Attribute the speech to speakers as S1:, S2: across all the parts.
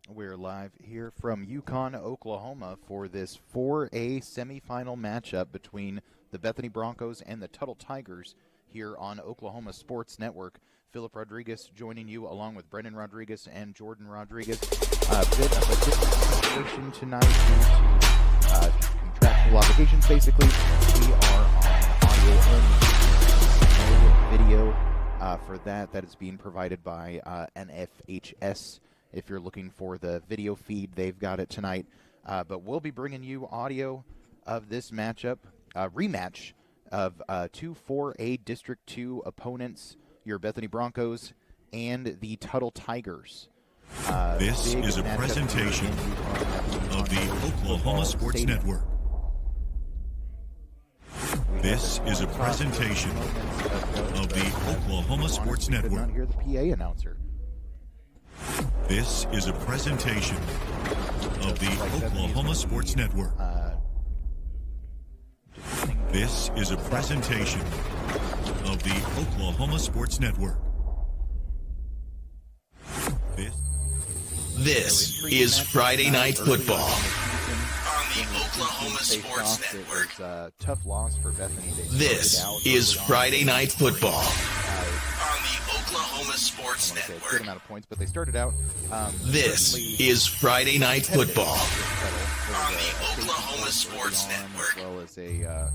S1: We're live here from Yukon, Oklahoma for this 4A semifinal matchup between the Bethany Broncos and the Tuttle Tigers here on Oklahoma Sports Network. Philip Rodriguez joining you along with Brendan Rodriguez and Jordan Rodriguez. A bit of a different situation tonight due to contractual obligations, basically. We are on audio only, no video for that. That is being provided by NFHS. If you're looking for the video feed, they've got it tonight. But we'll be bringing you audio of this matchup, rematch of two 4A District 2 opponents, your Bethany Broncos and the Tuttle Tigers.
S2: This is a presentation of the Oklahoma Sports Network. This is a presentation of the Oklahoma Sports Network.
S1: Could not hear the PA announcer.
S2: This is a presentation of the Oklahoma Sports Network. This is a presentation of the Oklahoma Sports Network.
S3: This is Friday Night Football
S2: on the Oklahoma Sports Network.
S1: It was a tough loss for Bethany.
S3: This is Friday Night Football
S2: on the Oklahoma Sports
S1: Good
S2: Network.
S1: amount of points, but they started out.
S3: This is Friday Night Football
S2: On the Oklahoma Sports Network.
S1: As well as a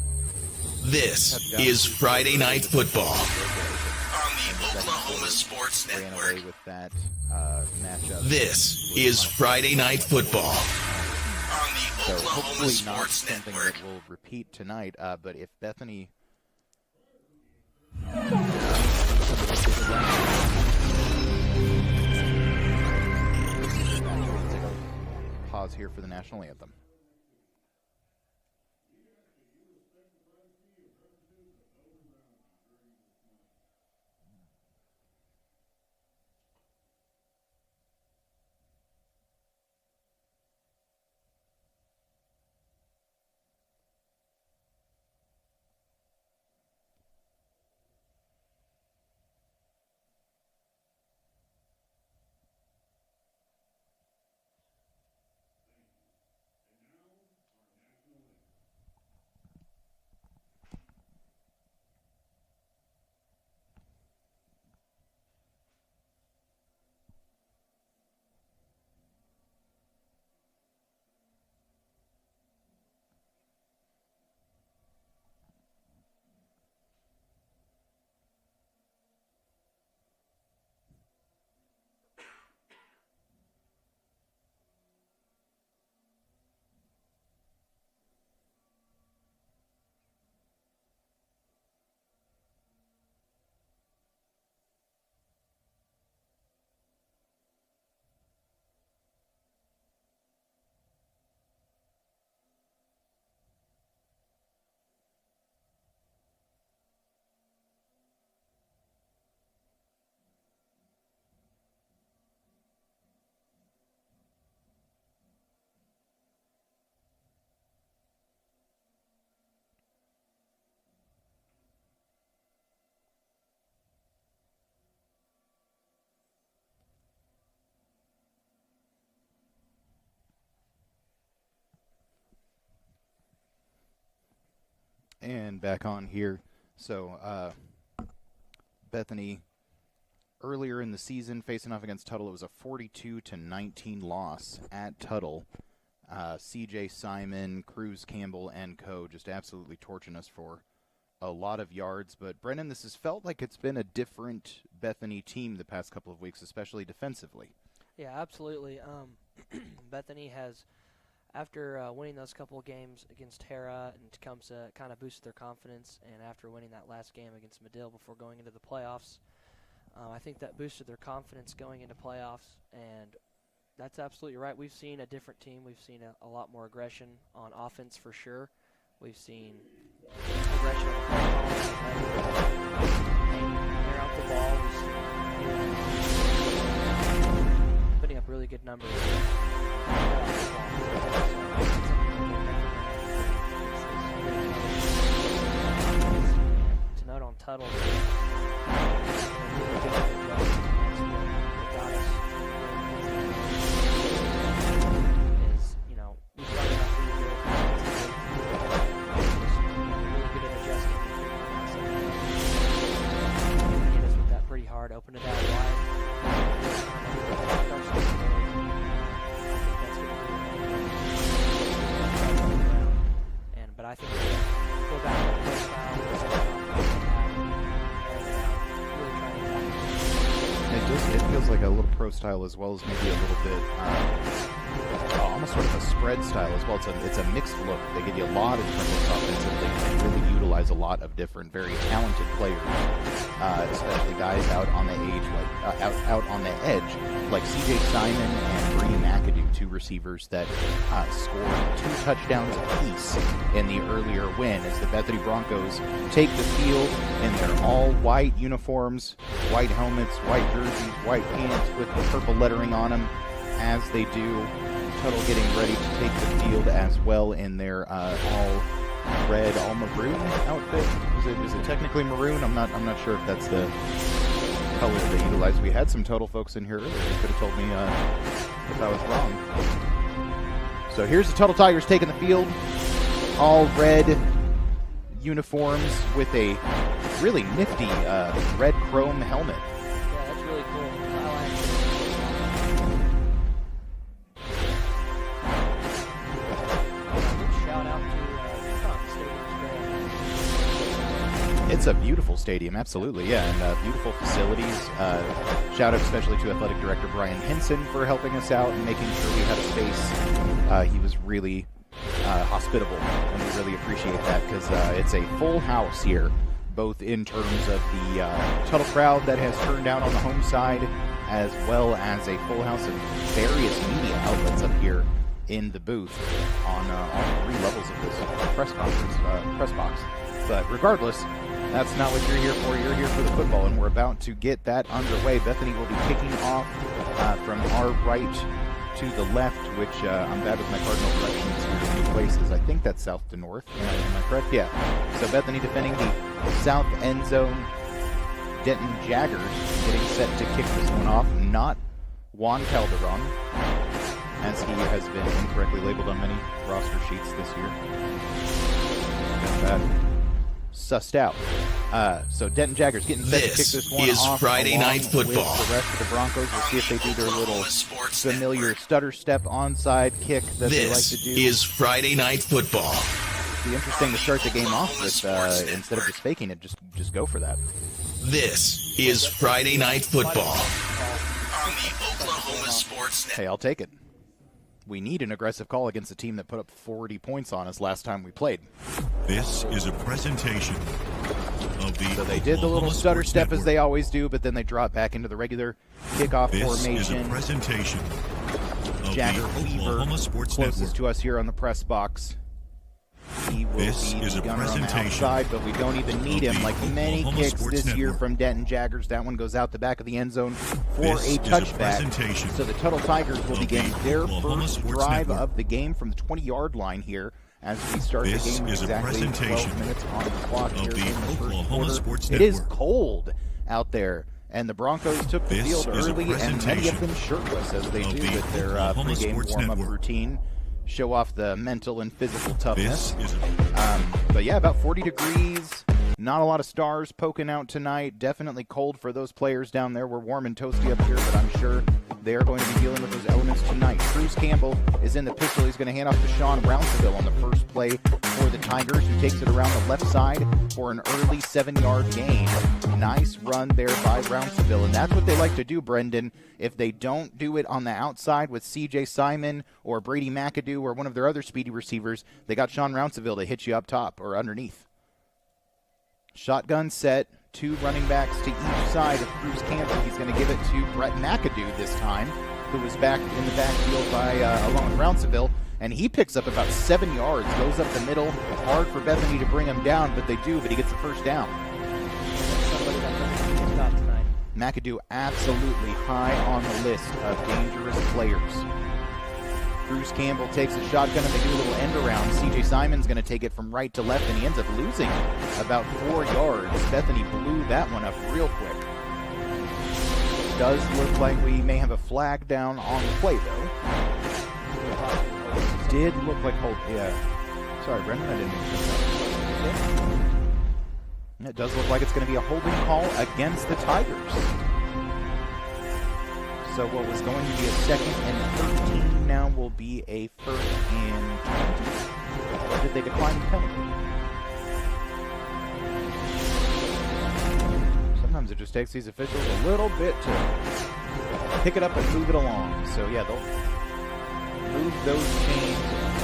S3: This is Friday Night Football
S2: On the Oklahoma Sports
S1: ran
S2: Network.
S1: away with that matchup.
S3: This is Friday Night Football
S2: On the
S1: So
S2: Oklahoma
S1: hopefully not
S2: Sports
S1: something
S2: Network.
S1: that will repeat tonight. But if Bethany pause here for the national anthem. And back on here. So Bethany earlier in the season facing off against Tuttle, it was a 42-19 loss at Tuttle. CJ Simon, Cruz Campbell, and co. just absolutely torching us for a lot of yards. But Brennan, this has felt like it's been a different Bethany team the past couple of weeks, especially defensively.
S4: Yeah, absolutely. Bethany has, after winning those couple of games against Hera and Tecumseh, kind of boosted their confidence. And after winning that last game against Medill before going into the playoffs, I think that boosted their confidence going into playoffs. And that's absolutely right. We've seen a different team. We've seen a lot more aggression on offense for sure. We've seen aggression on the air out the ball. Putting up really good numbers. To note on Tuttle,
S1: feels like a little pro style as well as maybe a little bit almost sort of a spread style as well. It's a mixed look. They give you a lot of different looks offensively and really utilize a lot of different, very talented players, especially guys out on the out on the edge, like C.J. Simon and Brady McAdoo, two receivers that scored 2 touchdowns apiece in the earlier win as the Bethany Broncos take the field in their all-white uniforms, white helmets, white jerseys, white pants with the purple lettering on them, as they do. Tuttle getting ready to take the field as well in their all red, all maroon outfit. Is it technically maroon? I'm not sure if that's the color they utilize. We had some Tuttle folks in here earlier. They could have told me if I was wrong. So here's the Tuttle Tigers taking the field, all red uniforms with a really nifty red chrome helmet.
S4: Yeah, that's really cool. I like it. Shout out to Stadium.
S1: It's a beautiful stadium, absolutely, yeah, and beautiful facilities. Shout out especially to Athletic Director Brian Hinson for helping us out and making sure we had a space. He was really hospitable, and we really appreciate that because it's a full house here, both in terms of the Tuttle crowd that has turned out on the home side, as well as a full house of various media outlets up here in the booth on all 3 levels of this press box. But regardless, that's not what you're here for. You're here for the football, and we're about to get that underway. Bethany will be kicking off from our right to the left, which I'm bad with my cardinal directions here in new places. I think that's south to north. Am I correct? Yeah. So Bethany defending the south end zone. Denton Jaggers getting set to kick this one off. Not Juan Calderon, as he has been incorrectly labeled on many roster sheets this year. Got that sussed out. So Denton Jaggers getting set to kick this one
S3: is
S1: off.
S3: Friday Night Football.
S1: With the rest of the Broncos, we'll see if they do their little familiar stutter step onside kick that they like to do.
S3: This is Friday Night Football.
S1: It'd be interesting to start the game off with instead of just faking it, just go for that.
S3: This is Friday Night Football on the Oklahoma Sports Network.
S1: Hey, I'll take it. We need an aggressive call against a team that put up 40 points on us last time we played.
S2: This is a presentation of the
S1: So they did the little
S2: Oklahoma
S1: stutter
S2: Sports
S1: step as
S2: Network.
S1: they always do, but then they drop back into the regular kickoff
S2: This is a
S1: formation.
S2: presentation of
S1: Jagger
S2: the
S1: Weaver,
S2: Oklahoma Sports
S1: closest
S2: Network.
S1: to us here on the press box. He will
S2: This
S1: be
S2: is
S1: the
S2: a
S1: gunner on the
S2: presentation
S1: outside, but we don't even need
S2: of
S1: him.
S2: the
S1: Like many
S2: Oklahoma
S1: kicks
S2: Sports
S1: this year
S2: Network.
S1: from Denton Jaggers, that one goes out the back of the end zone for
S2: This
S1: a
S2: is a
S1: touchback.
S2: presentation
S1: So the Tuttle Tigers will
S2: of
S1: begin
S2: the
S1: their
S2: Oklahoma
S1: first
S2: Sports
S1: drive
S2: Network.
S1: of the game from the 20-yard line here as we start
S2: This
S1: the game with
S2: is a
S1: exactly
S2: presentation
S1: 12 minutes on the clock
S2: of
S1: here
S2: the
S1: in the first
S2: Oklahoma
S1: quarter.
S2: Sports
S1: It is
S2: Network.
S1: cold out there, and the Broncos took the
S2: This
S1: field
S2: is a
S1: early, and many of
S2: presentation
S1: them shirtless as they
S2: of
S1: do
S2: the
S1: with their
S2: Oklahoma
S1: pregame
S2: Sports
S1: warm-up
S2: Network.
S1: routine. Show off the mental and physical toughness.
S2: This is a
S1: But yeah, about 40 degrees. Not a lot of stars poking out tonight. Definitely cold for those players down there. We're warm and toasty up here, but I'm sure they are going to be dealing with those elements tonight. Cruz Campbell is in the pistol. He's going to hand off to Sean Rounceville on the first play for the Tigers, who takes it around the left side for an early 7-yard gain. Nice run there by Rounceville, and that's what they like to do, Brendan. If they don't do it on the outside with C.J. Simon or Brady McAdoo or one of their other speedy receivers, they got Sean Rounceville to hit you up top or underneath. Shotgun set, 2 running backs to each side of Cruz Campbell. He's going to give it to Brett McAdoo this time, who was back in the backfield by along with Rounceville, and he picks up about 7 yards, goes up the middle. Hard for Bethany to bring him down, but they do, but he gets the first down.
S4: Somebody that doesn't get stopped tonight.
S1: McAdoo absolutely high on the list of dangerous players. Cruz Campbell takes a shotgun and they do a little end around. C.J. Simon's going to take it from right to left, and he ends up losing about 4 yards. Bethany blew that one up real quick. Does look like we may have a flag down on the play, though. Did look like hold. Yeah. Sorry, Brendan, I didn't mean to. It does look like it's going to be a holding call against the Tigers. So what was going to be a 2nd and 13 now will be a 1st and 20. Or did they decline the penalty? Sometimes it just takes these officials a little bit to pick it up and move it along. So, yeah, they'll move those chains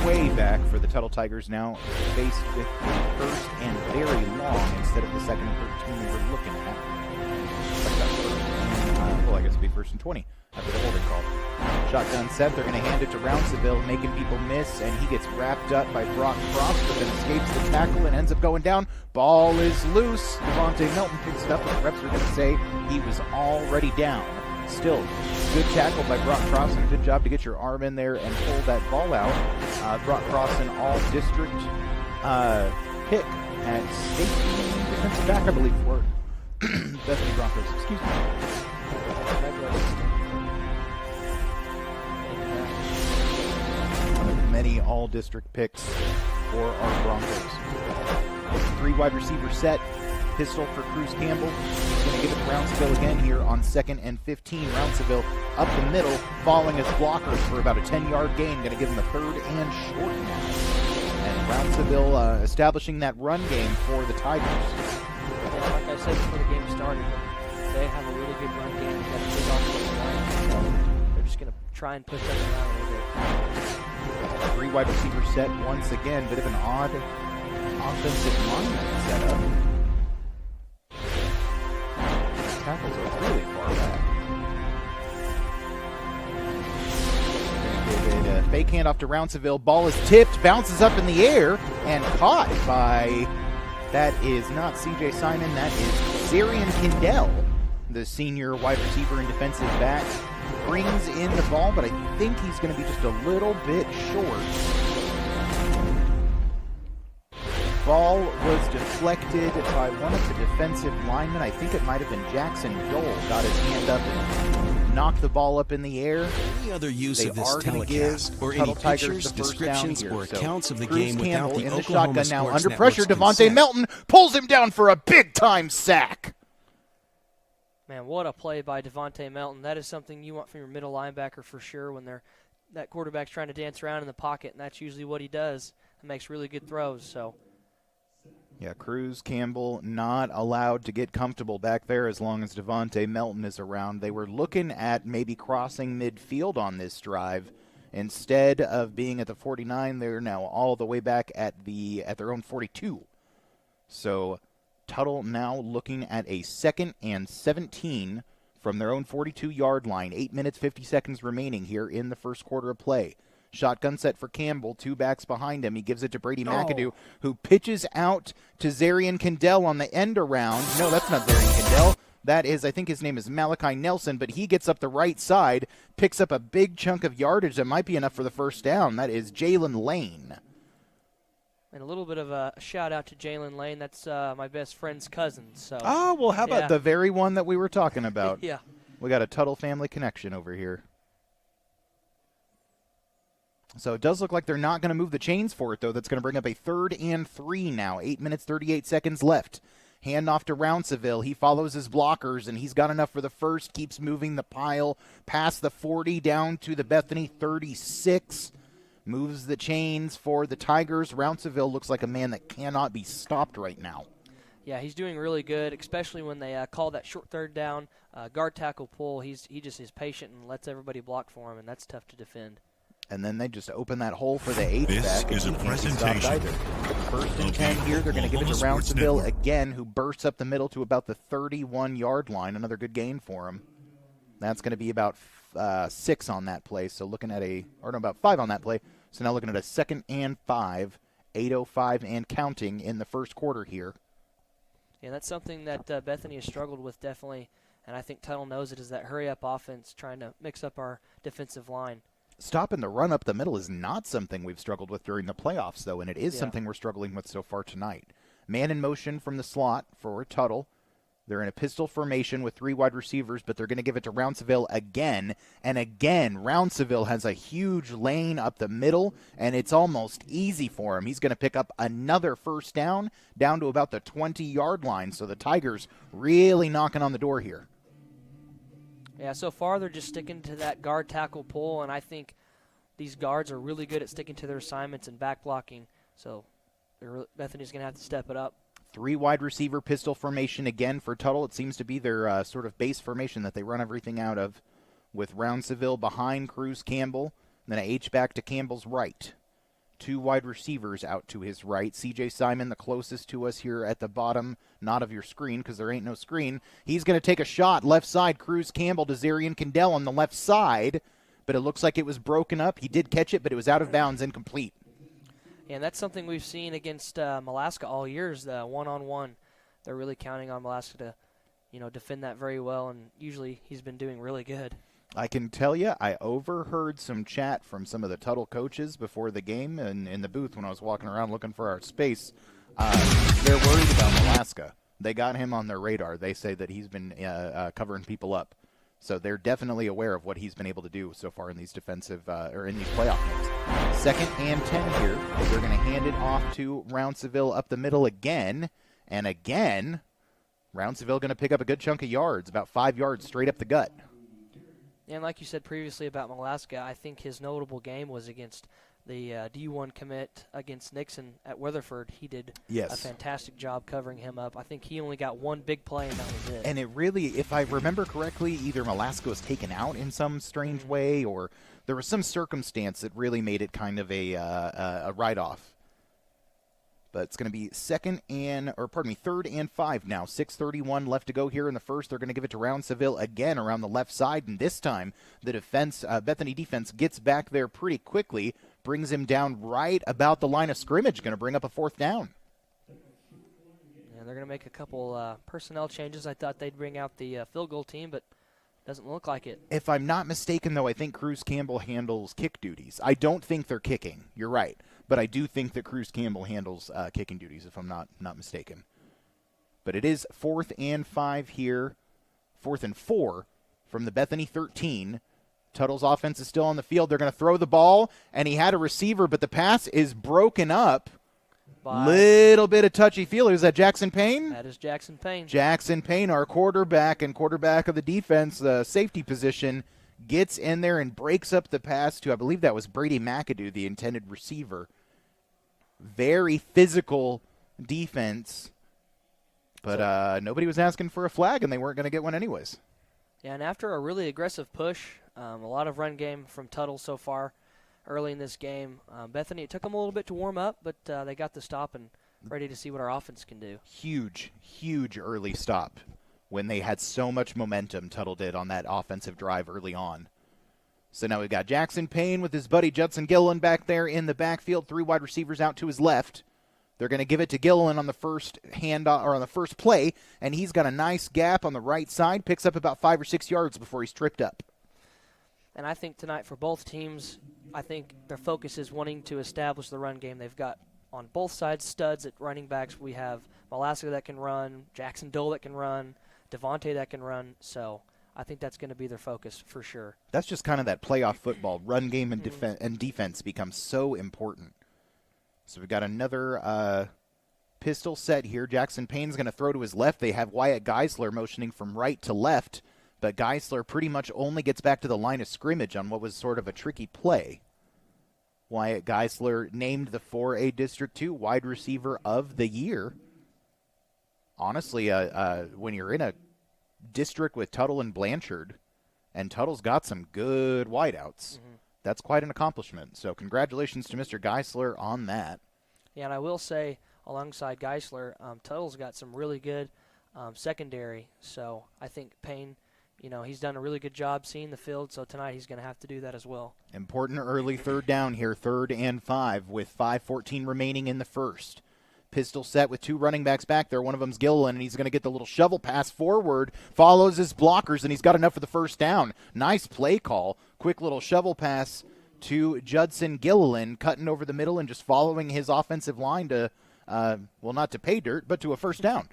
S1: way back for the Tuttle Tigers now, faced with the first and very long instead of the second and 13 we were looking at. I guess it'd be first and 20 after the holding call. Shotgun set, they're going to hand it to Rounceville, making people miss, and he gets wrapped up by Brock Cross, but then escapes the tackle and ends up going down. Ball is loose. Devontae Melton picks it up, and the reps are going to say he was already down. Still, good tackle by Brock Cross, and a good job to get your arm in there and pull that ball out. Brock Cross, an all-district pick at safety defensive back, I believe, for Bethany Broncos. Excuse me. One of many all-district picks for our Broncos. 3 wide receiver set. Pistol for Cruz Campbell. He's going to give it to Rounceville again here on 2nd and 15. Rounceville up the middle, following his blockers for about a 10-yard gain. Going to give him a 3rd and short now. And Rounceville establishing that run game for the Tigers.
S4: Yeah, like I said before the game started, they have a really good run game. They've got a big offensive line, so they're just going to try and push them around a little bit.
S1: 3 wide receiver set once again. Bit of an odd offensive lineman setup. Tackles are really far back. Going to give it a fake handoff to Rounceville. Ball is tipped, bounces up in the air, and caught by, that is not CJ Simon, that is Zarian Kindell, the senior wide receiver and defensive back. Brings in the ball, but I think he's going to be just a little bit short. Ball was deflected by one of the defensive linemen. I think it might have been Jackson Dole. Got his hand up and knocked the ball up in the air.
S5: Any other use
S1: They
S5: of this
S1: are gonna
S5: telecast
S1: give
S5: or any
S1: Tuttle Tigers
S5: pictures,
S1: the first
S5: descriptions,
S1: down here.
S5: or
S1: So
S5: accounts of the
S1: Cruz
S5: game without
S1: Campbell
S5: the
S1: in the
S5: Oklahoma
S1: shotgun now
S5: Sports
S1: under pressure.
S5: Network's
S1: Devontae
S5: consent.
S1: Melton pulls him down for a big-time sack.
S4: Man, what a play by Devontae Melton. That is something you want from your middle linebacker for sure when that quarterback's trying to dance around in the pocket, and that's usually what he does. He makes really good throws. So.
S1: Yeah, Cruz Campbell not allowed to get comfortable back there as long as Devontae Melton is around. They were looking at maybe crossing midfield on this drive. Instead of being at the 49, they're now all the way back at their own 42. So Tuttle now looking at a 2nd and 17 from their own 42-yard line. 8 minutes, 50 seconds remaining here in the first quarter of play. Shotgun set for Campbell, 2 backs behind him. He gives it to Brady McAdoo, who pitches out to Zarian Kindell on the end around. No, that's not Zarian Kindell. That is, I think his name is Malachi Nelson, but he gets up the right side, picks up a big chunk of yardage that might be enough for the first down. That is Jalen Lane.
S4: And a little bit of a shout-out to Jalen Lane. That's my best friend's cousin. So.
S1: Oh, well, how about the very one that we were talking about?
S4: Yeah.
S1: We got a Tuttle family connection over here. So it does look like they're not going to move the chains for it, though. That's going to bring up a 3rd and 3 now. 8 minutes, 38 seconds left. Hand off to Rounceville. He follows his blockers, and he's got enough for the first. Keeps moving the pile past the 40 down to the Bethany 36. Moves the chains for the Tigers. Rounceville looks like a man that cannot be stopped right now.
S4: Yeah, he's doing really good, especially when they call that short 3rd down, guard tackle pull. He just is patient and lets everybody block for him, and that's tough to defend.
S1: And then they just open that hole for the 8th back.
S2: This is a presentation
S1: First and 10 here. They're going to give it to Rounceville again, who bursts up the middle to about the 31-yard line. Another good gain for him. That's going to be about 6 on that play. So looking at about 5 on that play. So now looking at a 2nd and 5, 8:05 and counting in the first quarter here.
S4: Yeah, that's something that Bethany has struggled with definitely, and I think Tuttle knows it, is that hurry-up offense, trying to mix up our defensive line.
S1: Stopping the run up the middle is not something we've struggled with during the playoffs, though, and it is something we're struggling with so far tonight. Man in motion from the slot for Tuttle. They're in a pistol formation with 3 wide receivers, but they're going to give it to Rounceville again. And again, Rounceville has a huge lane up the middle, and it's almost easy for him. He's going to pick up another first down to about the 20-yard line. So the Tigers really knocking on the door here.
S4: Yeah, so far they're just sticking to that guard tackle pull, and I think these guards are really good at sticking to their assignments and back blocking. So Bethany's going to have to step it up.
S1: 3 wide receiver pistol formation again for Tuttle. It seems to be their sort of base formation that they run everything out of with Rounceville behind Cruz Campbell. Then a H-back to Campbell's right. 2 wide receivers out to his right. C.J. Simon, the closest to us here at the bottom, not of your screen because there ain't no screen. He's going to take a shot. Left side, Cruz Campbell to Zarian Kendall on the left side. But it looks like it was broken up. He did catch it, but it was out of bounds, incomplete.
S4: Yeah, and that's something we've seen against Alaska all year is the one-on-one. They're really counting on Alaska to, defend that very well, and usually he's been doing really good.
S1: I can tell you, I overheard some chat from some of the Tuttle coaches before the game and in the booth when I was walking around looking for our space. They're worried about Alaska. They got him on their radar. They say that he's been covering people up. So they're definitely aware of what he's been able to do so far in these defensive or in these playoff games. 2nd and 10 here. They're going to hand it off to Rounceville up the middle again. And again, Rounceville going to pick up a good chunk of yards, about 5 yards straight up the gut.
S4: And like you said previously about Alaska, I think his notable game was against the D1 commit against Nixon at Weatherford. He did a fantastic job covering him up. I think he only got one big play, and that was it.
S1: And it really, if I remember correctly, either Alaska was taken out in some strange way or there was some circumstance that really made it kind of a write-off. But it's going to be 3rd and 5 now. 6:31 left to go here in the first. They're going to give it to Rounceville again around the left side, and this time the Bethany defense gets back there pretty quickly, brings him down right about the line of scrimmage, going to bring up a 4th down.
S4: Yeah, they're going to make a couple personnel changes. I thought they'd bring out the field goal team, but doesn't look like it.
S1: If I'm not mistaken, though, I think Cruz Campbell handles kick duties. I don't think they're kicking. You're right. But I do think that Cruz Campbell handles kicking duties, if I'm not mistaken. But it is 4th and 5 here. 4th and 4 from the Bethany 13. Tuttle's offense is still on the field. They're going to throw the ball, and he had a receiver, but the pass is broken up. Little bit of touchy-feely. Is that Jackson Payne?
S4: That is Jackson Payne.
S1: Jackson Payne, our quarterback and quarterback of the defense, the safety position, gets in there and breaks up the pass to, I believe that was Brady McAdoo, the intended receiver. Very physical defense, but nobody was asking for a flag, and they weren't going to get one anyways.
S4: Yeah, and after a really aggressive push, a lot of run game from Tuttle so far early in this game. Bethany, it took them a little bit to warm up, but they got the stop and ready to see what our offense can do. Huge
S1: early stop when they had so much momentum, Tuttle did, on that offensive drive early on. So now we've got Jackson Payne with his buddy Judson Gilliland back there in the backfield, 3 wide receivers out to his left. They're going to give it to Gilliland on the first on the first play, and he's got a nice gap on the right side, picks up about 5 or 6 yards before he's tripped up.
S4: And I think tonight for both teams, I think their focus is wanting to establish the run game. They've got on both sides studs at running backs. We have Alaska that can run, Jackson Dole that can run, Devontae that can run. So I think that's going to be their focus for sure.
S1: That's just kind of that playoff football. Run game and defense becomes so important. So we've got another pistol set here. Jackson Payne's going to throw to his left. They have Wyatt Geisler motioning from right to left, but Geisler pretty much only gets back to the line of scrimmage on what was sort of a tricky play. Wyatt Geisler named the 4A District 2 wide receiver of the year. Honestly, when you're in a district with Tuttle and Blanchard, and Tuttle's got some good wideouts, that's quite an accomplishment. So congratulations to Mr. Geisler on that.
S4: Yeah, and I will say, alongside Geisler, Tuttle's got some really good secondary. So I think Payne, he's done a really good job seeing the field, so tonight he's going to have to do that as well. Important
S1: early 3rd down here, 3rd and 5 with 5:14 remaining in the first. Pistol set with 2 running backs back there. One of them's Gilliland, and he's going to get the little shovel pass forward, follows his blockers, and he's got enough for the first down. Nice play call. Quick little shovel pass to Judson Gilliland, cutting over the middle and just following his offensive line to, not to pay dirt, but to a first down.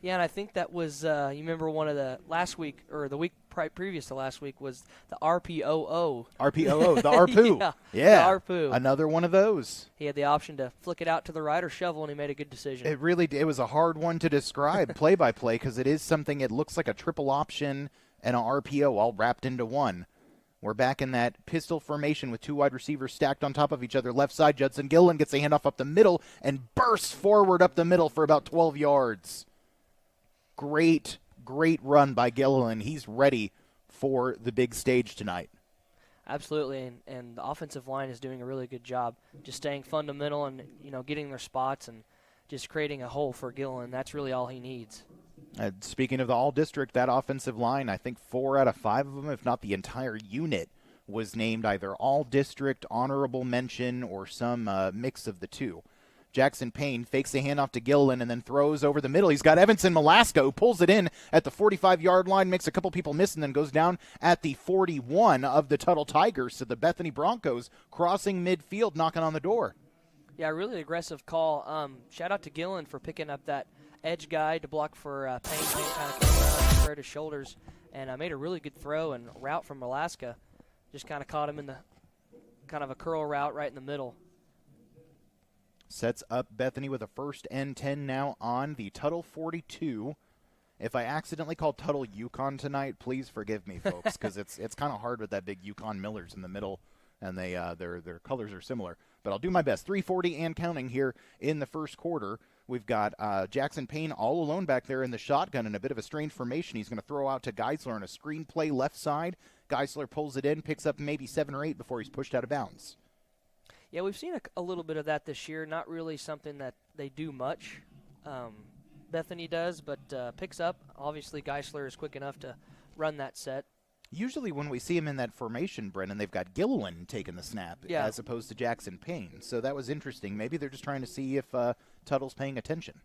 S4: Yeah, and I think that was, you remember one of the last week, or the week previous to last week, was the RPOO.
S1: RPOO, the ARPU.
S4: Yeah, the ARPU.
S1: Another one of those.
S4: He had the option to flick it out to the right or shovel, and he made a good decision.
S1: It was a hard one to describe play-by-play because it is something, it looks like a triple option and an RPO all wrapped into one. We're back in that pistol formation with 2 wide receivers stacked on top of each other. Left side, Judson Gilliland gets the handoff up the middle and bursts forward up the middle for about 12 yards. Great run by Gilliland. He's ready for the big stage tonight.
S4: Absolutely, and the offensive line is doing a really good job just staying fundamental and, getting their spots and just creating a hole for Gillen. That's really all he needs.
S1: Speaking of the all-district, that offensive line, I think 4 out of 5 of them, if not the entire unit, was named either all-district, honorable mention, or some mix of the two. Jackson Payne fakes the handoff to Gillen and then throws over the middle. He's got Evanson Malasco, who pulls it in at the 45-yard line, makes a couple people miss, and then goes down at the 41 of the Tuttle Tigers. So the Bethany Broncos crossing midfield, knocking on the door.
S4: Yeah, really aggressive call. Shout out to Gillen for picking up that edge guy to block for Payne. Payne kind of came around and squared his shoulders and made a really good throw and route from Alaska. Just kind of caught him in the kind of a curl route right in the middle.
S1: Sets up Bethany with a 1st and 10 now on the Tuttle 42. If I accidentally called Tuttle Yukon tonight, please forgive me, folks, because it's kind of hard with that big Yukon Millers in the middle, and their colors are similar. But I'll do my best. 3:40 and counting here in the first quarter. We've got Jackson Payne all alone back there in the shotgun in a bit of a strange formation. He's going to throw out to Geisler on a screen play left side. Geisler pulls it in, picks up maybe 7 or 8 before he's pushed out of bounds.
S4: Yeah, we've seen a little bit of that this year. Not really something that they do much. Bethany does, but picks up. Obviously, Geisler is quick enough to run that set.
S1: Usually when we see him in that formation, Brennan, they've got Gilliland taking the snap as opposed to Jackson Payne. So that was interesting. Maybe they're just trying to see if Tuttle's paying attention.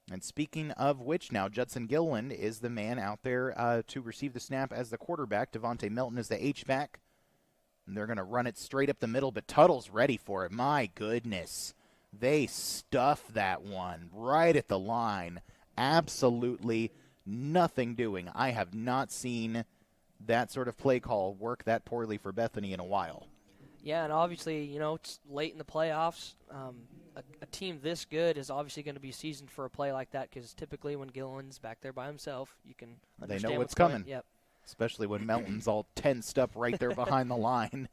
S1: And speaking of which now, Judson Gilliland is the man out there to receive the snap as the quarterback. Devontae Melton is the H-back. And they're going to run it straight up the middle, but Tuttle's ready for it. My goodness. They stuffed that one right at the line. Absolutely nothing doing. I have not seen that sort of play call work that poorly for Bethany in a while.
S4: Yeah, and obviously, it's late in the playoffs. A team this good is obviously going to be seasoned for a play like that because typically when Gillen's back there by himself, you can understand
S1: they know what's
S4: coming.
S1: coming.
S4: Yep.
S1: Especially when Melton's all tensed up right there behind the line,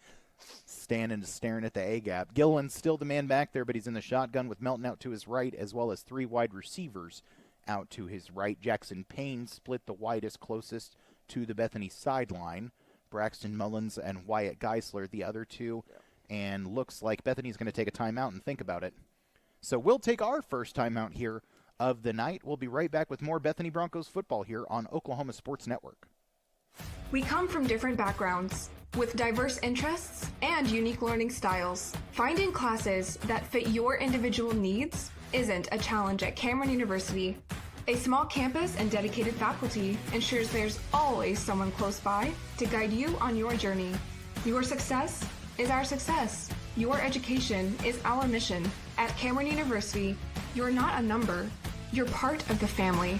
S1: standing and staring at the A-gap. Gillen's still the man back there, but he's in the shotgun with Melton out to his right, as well as 3 wide receivers out to his right. Jackson Payne split the widest closest to the Bethany sideline. Braxton Mullins and Wyatt Geisler, the other two. Yep. And looks like Bethany's going to take a timeout and think about it. So we'll take our first timeout here of the night. We'll be right back with more Bethany Broncos football here on Oklahoma Sports Network.
S5: We come from different backgrounds, with diverse interests and unique learning styles. Finding classes that fit your individual needs isn't a challenge at Cameron University. A small campus and dedicated faculty ensures there's always someone close by to guide you on your journey. Your success is our success. Your education is our mission. At Cameron University, you're not a number, you're part of the family.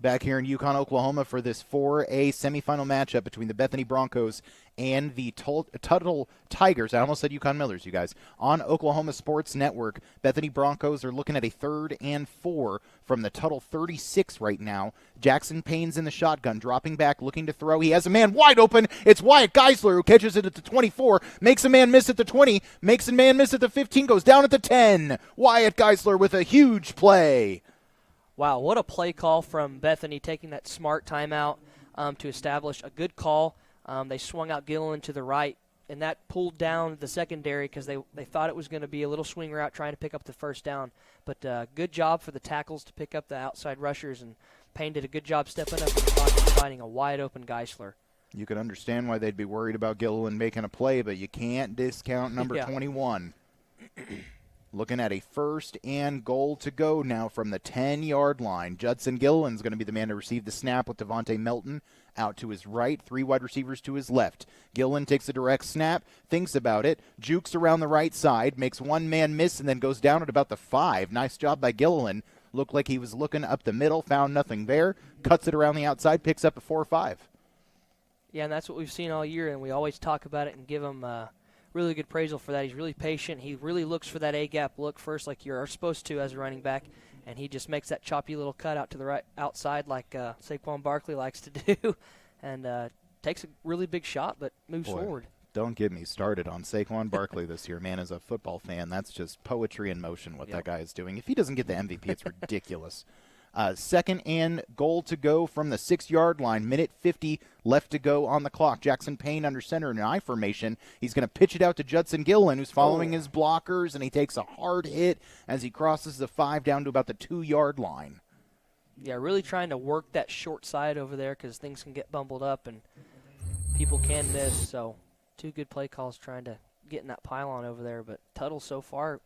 S1: Back here in Yukon, Oklahoma for this 4A semifinal matchup between the Bethany Broncos and the Tuttle Tigers. I almost said Yukon Millers, you guys. On Oklahoma Sports Network, Bethany Broncos are looking at a 3rd and 4 from the Tuttle 36 right now. Jackson Payne's in the shotgun, dropping back, looking to throw. He has a man wide open. It's Wyatt Geisler who catches it at the 24, makes a man miss at the 20, makes a man miss at the 15, goes down at the 10. Wyatt Geisler with a huge play.
S4: Wow, what a play call from Bethany, taking that smart timeout to establish a good call. They swung out Gillen to the right, and that pulled down the secondary because they thought it was going to be a little swing route trying to pick up the first down. But good job for the tackles to pick up the outside rushers, and Payne did a good job stepping up in the pocket and finding a wide-open Geisler.
S1: You can understand why they'd be worried about Gillen making a play, but you can't discount number 21. Looking at a 1st and goal to go now from the 10-yard line. Judson Gillen's going to be the man to receive the snap with Devontae Melton out to his right, 3 wide receivers to his left. Gilliland takes a direct snap, thinks about it, jukes around the right side, makes one man miss, and then goes down at about the 5. Nice job by Gilliland. Looked like he was looking up the middle, found nothing there, cuts it around the outside, picks up a 4 or 5.
S4: Yeah, and that's what we've seen all year, and we always talk about it and give him really good praisal for that. He's really patient. He really looks for that A-gap look first like you're supposed to as a running back, and he just makes that choppy little cut out to the right outside like Saquon Barkley likes to do, and takes a really big shot but moves forward.
S1: Don't get me started on Saquon Barkley this year, man. As a football fan, that's just poetry in motion what that guy is doing. If he doesn't get the MVP, it's ridiculous. 2nd and goal to go from the 6-yard line. Minute 50 left to go on the clock. Jackson Payne under center in an I formation. He's going to pitch it out to Judson Gilliland, who's following his blockers, and he takes a hard hit as he crosses the 5 down to about the 2-yard line.
S4: Yeah, really trying to work that short side over there because things can get bumbled up and people can miss. So 2 good play calls trying to get in that pylon over there. But Tuttle so far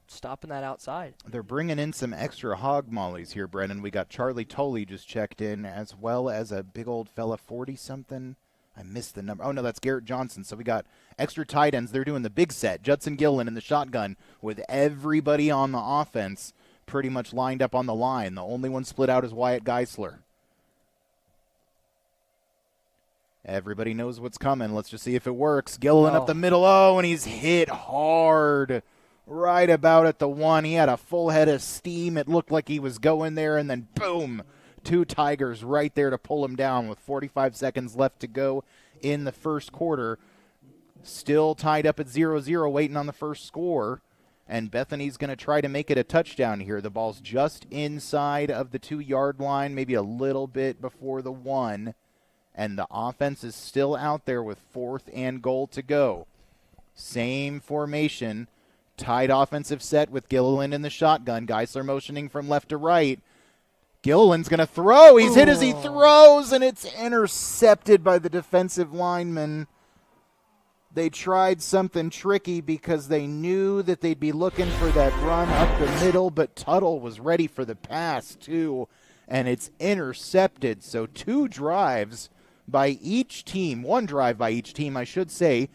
S4: stopping that outside.
S1: They're bringing in some extra hog mollies here, Brennan. We got Charlie Tolley just checked in, as well as a big old fella, 40-something. I missed the number. Oh, no, that's Garrett Johnson. So we got extra tight ends. They're doing the big set. Judson Gilliland in the shotgun with everybody on the offense pretty much lined up on the line. The only one split out is Wyatt Geisler. Everybody knows what's coming. Let's just see if it works. Gilliland up the middle. Oh, and he's hit hard. Right about at the 1. He had a full head of steam. It looked like he was going there, and then boom, 2 Tigers right there to pull him down with 45 seconds left to go in the first quarter. Still tied up at 0-0, waiting on the first score, and Bethany's going to try to make it a touchdown here. The ball's just inside of the 2-yard line, maybe a little bit before the 1, and the offense is still out there with 4th and goal to go. Same formation. Tight offensive set with Gilliland in the shotgun. Geisler motioning from left to right. Gilliland's going to throw. He's hit as he throws, and it's intercepted by the defensive lineman. They tried something tricky because they knew that they'd be looking for that run up the middle, but Tuttle was ready for the pass too, and it's intercepted. So 2 drives by each team, 1 drive by each team, I should say,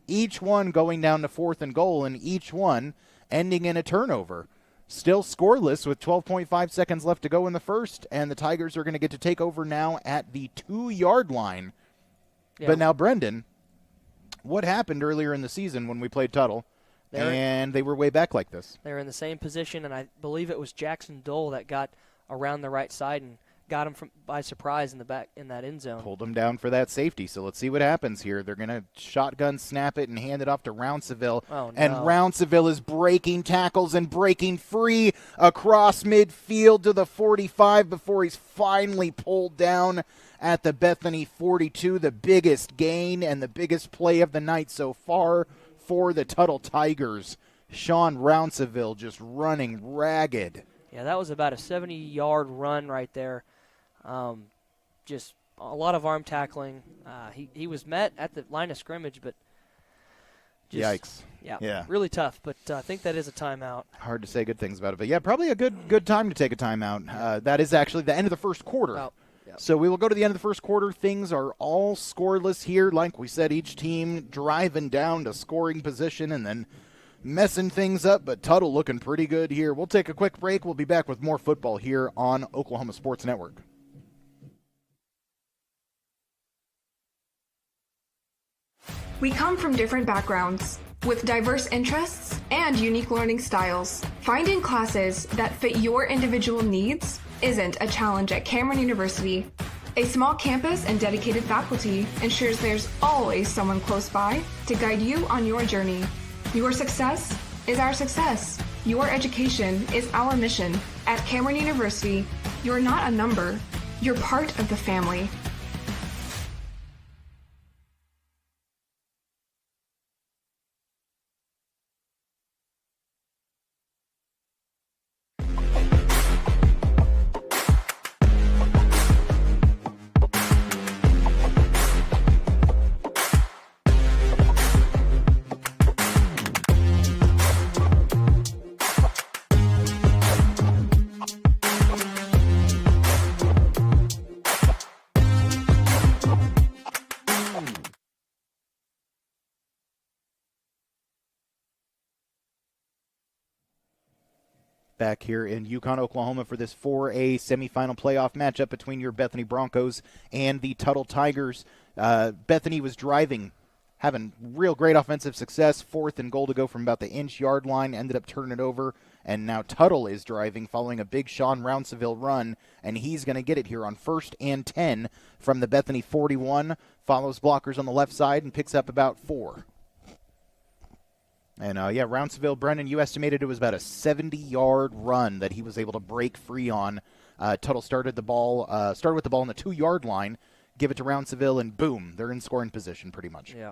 S1: each one going down to 4th and goal, and each one ending in a turnover. Still scoreless with 12.5 seconds left to go in the first, and the Tigers are going to get to take over now at the 2-yard line. Yeah. But now, Brendan, what happened earlier in the season when we played Tuttle, and they were way back like this?
S4: They were in the same position, and I believe it was Jackson Dole that got around the right side and got him by surprise in the back in that end zone.
S1: Pulled him down for that safety. So let's see what happens here. They're going to shotgun snap it and hand it off to Rounceville.
S4: Oh, no.
S1: And Rounceville is breaking tackles and breaking free across midfield to the 45 before he's finally pulled down at the Bethany 42. The biggest gain and the biggest play of the night so far for the Tuttle Tigers. Sean Rounceville just running ragged.
S4: Yeah, that was about a 70-yard run right there. Just a lot of arm tackling. He was met at the line of scrimmage, but just,
S1: yikes.
S4: Yeah, really tough. But I think that is a timeout.
S1: Hard to say good things about it, but yeah, probably a good time to take a timeout. That is actually the end of the first quarter.
S4: Oh, yep.
S1: So we will go to the end of the first quarter. Things are all scoreless here. Like we said, each team driving down to scoring position and then messing things up, but Tuttle looking pretty good here. We'll take a quick break. We'll be back with more football here on Oklahoma Sports Network.
S5: We come from different backgrounds with diverse interests and unique learning styles. Finding classes that fit your individual needs isn't a challenge at Cameron University. A small campus and dedicated faculty ensures there's always someone close by to guide you on your journey. Your success is our success. Your education is our mission. At Cameron University, you're not a number, you're part of the family.
S1: back here in Yukon, Oklahoma for this 4A semifinal playoff matchup between your Bethany Broncos and the Tuttle Tigers. Bethany was driving, having real great offensive success, 4th and goal to go from about the inch-yard line, ended up turning it over, and now Tuttle is driving following a big Sean Rounceville run, and he's going to get it here on 1st and 10 from the Bethany 41, follows blockers on the left side and picks up about 4. And, Rounceville, Brennan, you estimated it was about a 70-yard run that he was able to break free on. Tuttle started with the ball on the 2-yard line, give it to Rounceville, and boom, they're in scoring position pretty much.
S4: Yeah.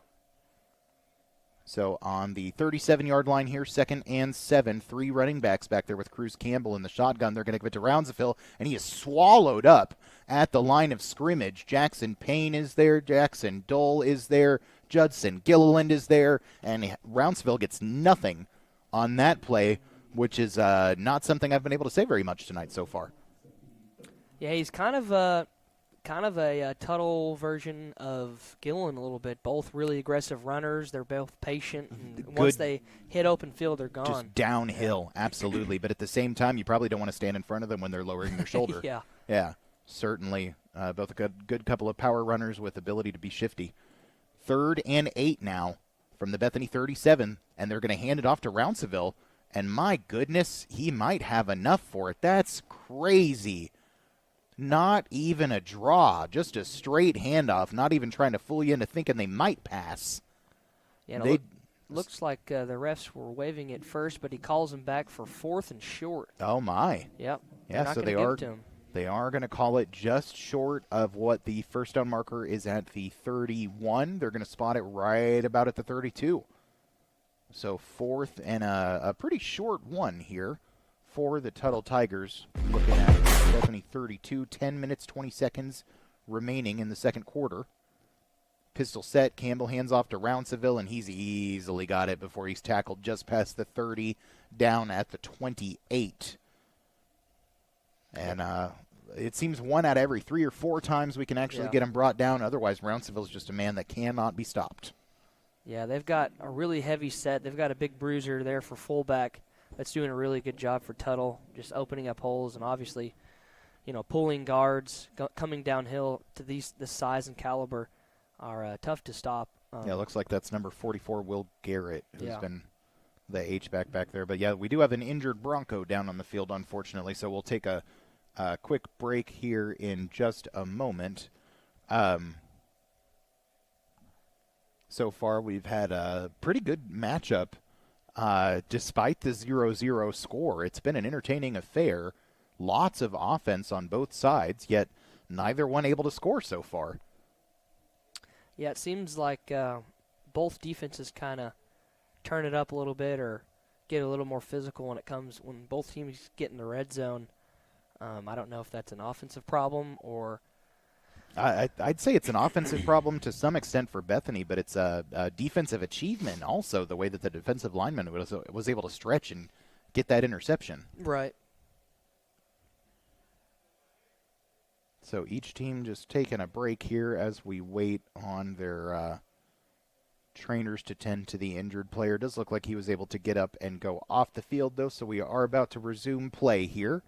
S1: So on the 37-yard line here, 2nd and 7, 3 running backs back there with Cruz Campbell in the shotgun. They're going to give it to Rounceville, and he is swallowed up at the line of scrimmage. Jackson Payne is there. Jackson Dole is there. Judson Gilliland is there, and Rounceville gets nothing on that play, which is not something I've been able to say very much tonight so far.
S4: Yeah, he's kind of a Tuttle version of Gilliland a little bit. Both really aggressive runners. They're both patient, and once they hit open field, they're gone.
S1: Just downhill, absolutely. But at the same time, you probably don't want to stand in front of them when they're lowering their shoulder. Yeah, certainly. Both a good couple of power runners with ability to be shifty. 3rd and 8 now from the Bethany 37, and they're going to hand it off to Rounceville. And my goodness, he might have enough for it. That's crazy. Not even a draw, just a straight handoff, not even trying to fool you into thinking they might pass.
S4: Yeah, looks like the refs were waving it first, but he calls him back for 4th and short.
S1: Oh, my.
S4: Yep.
S1: Yeah, so they are going to call it just short of what the first down marker is at the 31. They're going to spot it right about at the 32. So 4th and a pretty short one here for the Tuttle Tigers. Looking at Bethany 32, 10 minutes, 20 seconds remaining in the second quarter. Pistol set, Campbell hands off to Rounceville, and he's easily got it before he's tackled just past the 30, down at the 28. And it seems 1 out of every 3 or 4 times we can actually get him brought down. Otherwise, Rounceville's just a man that cannot be stopped.
S4: Yeah, they've got a really heavy set. They've got a big bruiser there for fullback that's doing a really good job for Tuttle, just opening up holes and obviously, pulling guards, coming downhill to this size and caliber are tough to stop.
S1: It looks like that's number 44, Will Garrett, who's been the H-back back there. But, yeah, we do have an injured Bronco down on the field, unfortunately, so we'll take a quick break here in just a moment. So far, we've had a pretty good matchup despite the 0-0 score. It's been an entertaining affair. Lots of offense on both sides, yet neither one able to score so far.
S4: Yeah, it seems like both defenses kind of turn it up a little bit or get a little more physical when both teams get in the red zone. I don't know if that's an offensive problem or...
S1: I'd say it's an offensive problem to some extent for Bethany, but it's a defensive achievement also, the way that the defensive lineman was able to stretch and get that interception.
S4: Right.
S1: So each team just taking a break here as we wait on their trainers to tend to the injured player. It does look like he was able to get up and go off the field, though, so we are about to resume play here.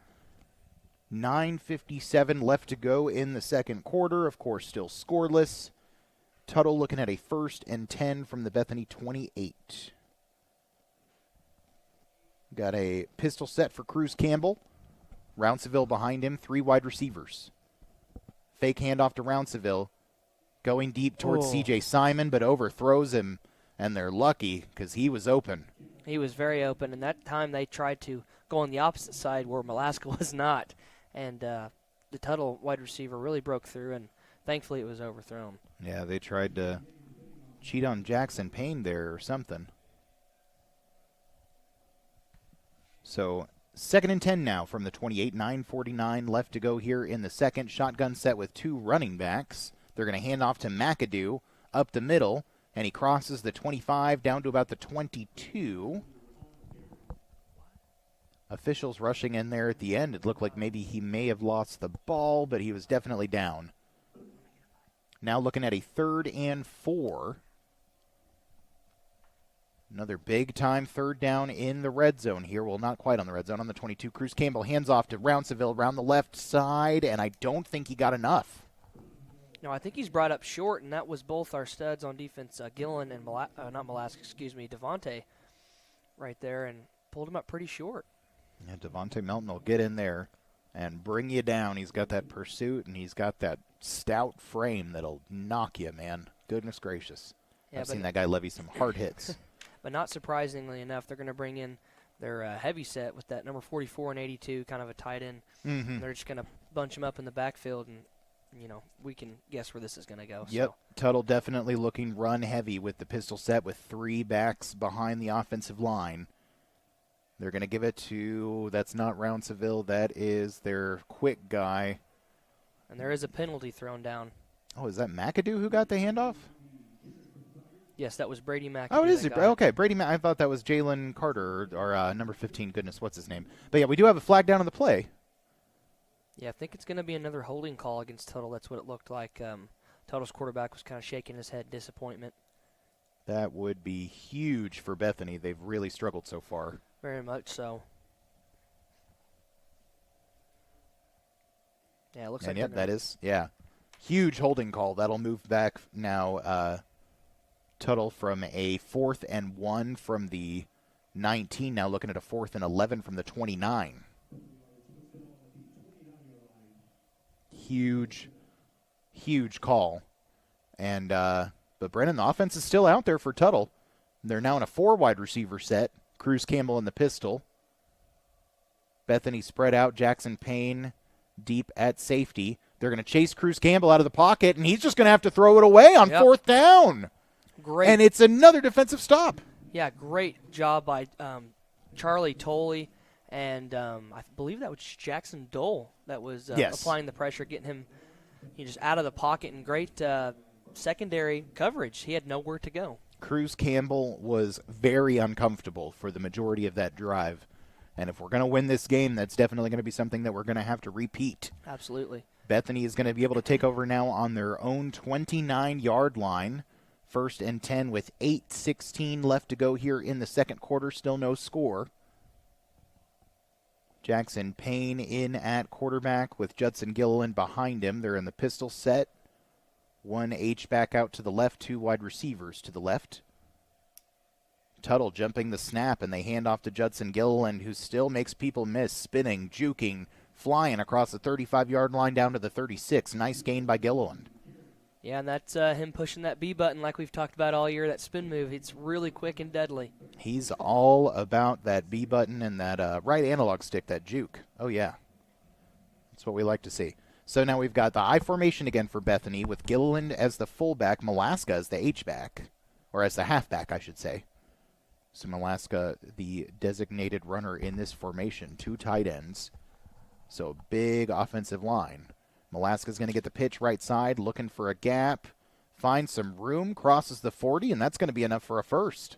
S1: 9:57 left to go in the second quarter. Of course, still scoreless. Tuttle looking at a 1st and 10 from the Bethany 28. Got a pistol set for Cruz Campbell. Rounceville behind him, 3 wide receivers. Fake handoff to Rounceville. Going deep towards C.J. Simon, but overthrows him, and they're lucky because he was open.
S4: He was very open, and that time they tried to go on the opposite side where Malaska was not. And the Tuttle wide receiver really broke through, and thankfully it was overthrown.
S1: Yeah, they tried to cheat on Jackson Payne there or something. So 2nd and 10 now from the 28, 9:49 left to go here in the second. Shotgun set with 2 running backs. They're going to hand off to McAdoo up the middle, and he crosses the 25 down to about the 22. Officials rushing in there at the end. It looked like maybe he may have lost the ball, but he was definitely down. Now looking at a 3rd and 4. Another big-time third down in the red zone here. Well, not quite on the red zone. On the 22, Cruz Campbell hands off to Rounceville around the left side, and I don't think he got enough.
S4: No, I think he's brought up short, and that was both our studs on defense, Gillen and Devontae right there, and pulled him up pretty short.
S1: Yeah, Devontae Melton will get in there and bring you down. He's got that pursuit, and he's got that stout frame that'll knock you, man. Goodness gracious.
S4: Yeah,
S1: I've seen that guy levy some hard hits.
S4: But not surprisingly enough, they're going to bring in their heavy set with that number 44 and 82, kind of a tight end.
S1: Mm-hmm.
S4: They're just going to bunch them up in the backfield, and, we can guess where this is going to go.
S1: Yep,
S4: So.
S1: Tuttle definitely looking run heavy with the pistol set with 3 backs behind the offensive line. They're going to give it to, that's not Rounceville, that is their quick guy.
S4: And there is a penalty thrown down.
S1: Oh, is that McAdoo who got the handoff?
S4: Yes, that was Brady McAdoo.
S1: Oh, it is. Okay, Brady. I thought that was Jalen Carter or number 15. Goodness, what's his name? But yeah, we do have a flag down on the play.
S4: Yeah, I think it's going to be another holding call against Tuttle. That's what it looked like. Tuttle's quarterback was kind of shaking his head, disappointment.
S1: That would be huge for Bethany. They've really struggled so far.
S4: Very much so. Yeah, it looks like
S1: that is, huge holding call. That'll move back now Tuttle from a 4th and 1 from the 19, now looking at a 4th and 11 from the 29. Huge call. And but Brennan, the offense is still out there for Tuttle. They're now in a 4 wide receiver set. Cruz Campbell in the pistol. Bethany spread out. Jackson Payne deep at safety. They're going to chase Cruz Campbell out of the pocket, and he's just going to have to throw it away on 4th down.
S4: Great.
S1: And it's another defensive stop.
S4: Yeah, great job by Charlie Tolley, and I believe that was Jackson Dole that was applying the pressure, getting him just out of the pocket, and great secondary coverage. He had nowhere to go.
S1: Cruz Campbell was very uncomfortable for the majority of that drive. And if we're going to win this game, that's definitely going to be something that we're going to have to repeat.
S4: Absolutely.
S1: Bethany is going to be able to take over now on their own 29-yard line. 1st and 10 with 8:16 left to go here in the second quarter. Still no score. Jackson Payne in at quarterback with Judson Gilliland behind him. They're in the pistol set. 1 H-back out to the left, 2 wide receivers to the left. Tuttle jumping the snap, and they hand off to Judson Gilliland, who still makes people miss, spinning, juking, flying across the 35-yard line down to the 36. Nice gain by Gilliland.
S4: Yeah, and that's him pushing that B button like we've talked about all year, that spin move. It's really quick and deadly.
S1: He's all about that B button and that right analog stick, that juke. Oh, yeah. That's what we like to see. So now we've got the I formation again for Bethany with Gilliland as the fullback, Malaska as the H-back, or as the halfback, I should say. So Malaska, the designated runner in this formation, 2 tight ends. So big offensive line. Malaska's going to get the pitch right side, looking for a gap, finds some room, crosses the 40, and that's going to be enough for a first.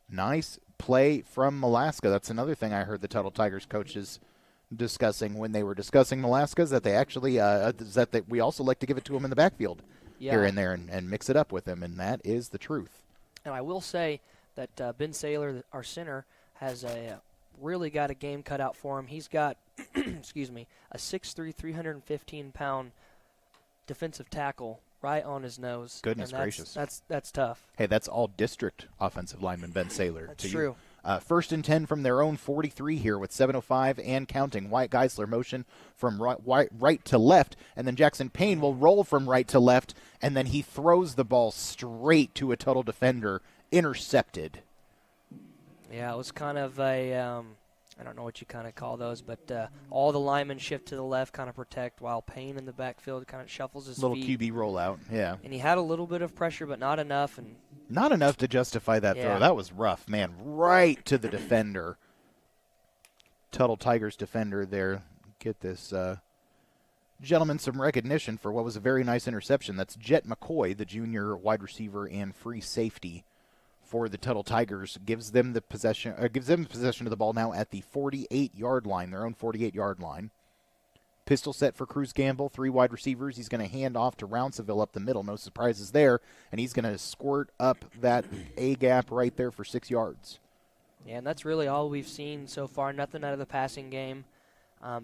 S1: Nice play from Malaska. That's another thing I heard the Tuttle Tigers coaches discussing when they were discussing Malaska, is that they actually we also like to give it to him in the backfield here and there and mix it up with him, and that is the truth.
S4: And I will say that Ben Saylor, our center, has really got a game cut out for him. He's got, a 6'3", 315-pound defensive tackle right on his nose.
S1: Goodness gracious.
S4: That's tough.
S1: Hey, that's all district offensive lineman Ben Saylor.
S4: That's true.
S1: 1st and 10 from their own 43 here with 7:05 and counting. Wyatt Geisler motion from right to left, and then Jackson Payne will roll from right to left, and then he throws the ball straight to a Tuttle defender, intercepted.
S4: Yeah, it was kind of a, I don't know what you kind of call those, but all the linemen shift to the left, kind of protect, while Payne in the backfield kind of shuffles his
S1: little
S4: feet.
S1: QB rollout, yeah.
S4: And he had a little bit of pressure, but not enough. And
S1: not enough to justify that throw. That was rough, man. Right to the defender. Tuttle Tigers defender there. Get this gentleman some recognition for what was a very nice interception. That's Jet McCoy, the junior wide receiver and free safety for the Tuttle Tigers. Gives them possession of the ball now at the 48-yard line, their own 48-yard line. Pistol set for Cruz Gamble, 3 wide receivers. He's going to hand off to Rounceville up the middle. No surprises there. And he's going to squirt up that A-gap right there for 6 yards.
S4: Yeah, and that's really all we've seen so far. Nothing out of the passing game.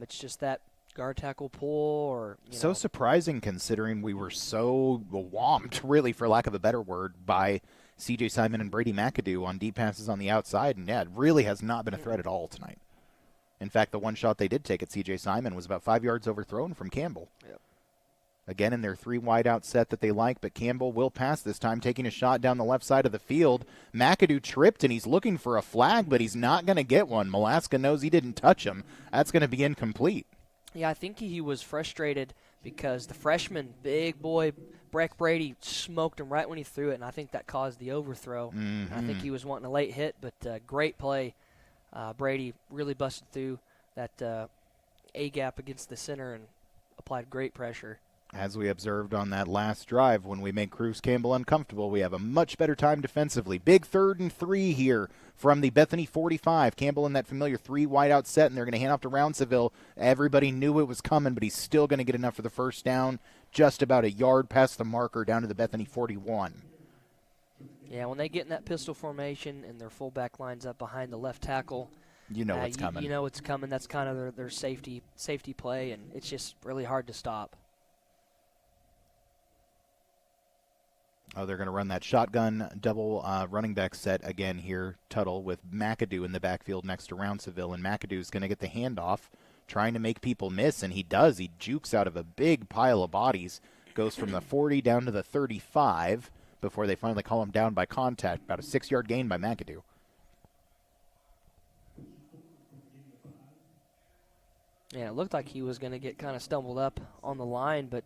S4: It's just that guard tackle pull or,
S1: So surprising considering we were so whomped, really, for lack of a better word, by C.J. Simon and Brady McAdoo on deep passes on the outside. And, yeah, it really has not been a threat at all tonight. In fact, the one shot they did take at C.J. Simon was about 5 yards overthrown from Campbell.
S4: Yep.
S1: Again, in their 3 wide out set that they like, but Campbell will pass this time, taking a shot down the left side of the field. McAdoo tripped, and he's looking for a flag, but he's not going to get one. Molaska knows he didn't touch him. That's going to be incomplete.
S4: Yeah, I think he was frustrated because the freshman, big boy, Breck Brady, smoked him right when he threw it, and I think that caused the overthrow.
S1: Mm-hmm.
S4: I think he was wanting a late hit, but great play. Brady really busted through that A-gap against the center and applied great pressure.
S1: As we observed on that last drive, when we make Cruz Campbell uncomfortable, we have a much better time defensively. Big 3rd and 3 here from the Bethany 45. Campbell in that familiar 3 wide out set, and they're going to hand off to Rounceville. Everybody knew it was coming, but he's still going to get enough for the first down, just about a yard past the marker down to the Bethany 41.
S4: Yeah, when they get in that pistol formation and their fullback lines up behind the left tackle,
S1: you know what's coming.
S4: You know it's coming. That's kind of their safety play, and it's just really hard to stop.
S1: Oh, they're going to run that shotgun double running back set again here, Tuttle, with McAdoo in the backfield next to Rounceville, and McAdoo's going to get the handoff, trying to make people miss, and he does. He jukes out of a big pile of bodies, goes from the 40 down to the 35 before they finally call him down by contact. About a 6-yard gain by McAdoo.
S4: Yeah, it looked like he was going to get kind of stumbled up on the line, but,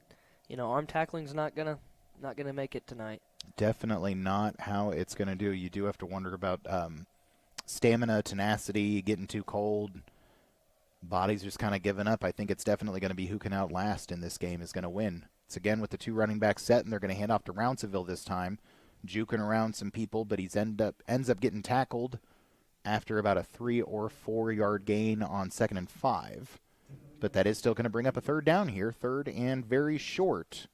S4: arm tackling's not going to make it tonight.
S1: Definitely not how it's going to do. You do have to wonder about stamina, tenacity, getting too cold. Bodies just kind of giving up. I think it's definitely going to be who can outlast in this game is going to win. It's again with the 2 running backs set, and they're going to hand off to Rounceville this time, juking around some people, but he ends up getting tackled after about a 3 or 4 yard gain on 2nd and 5. But that is still going to bring up a 3rd down here, 3rd and very short.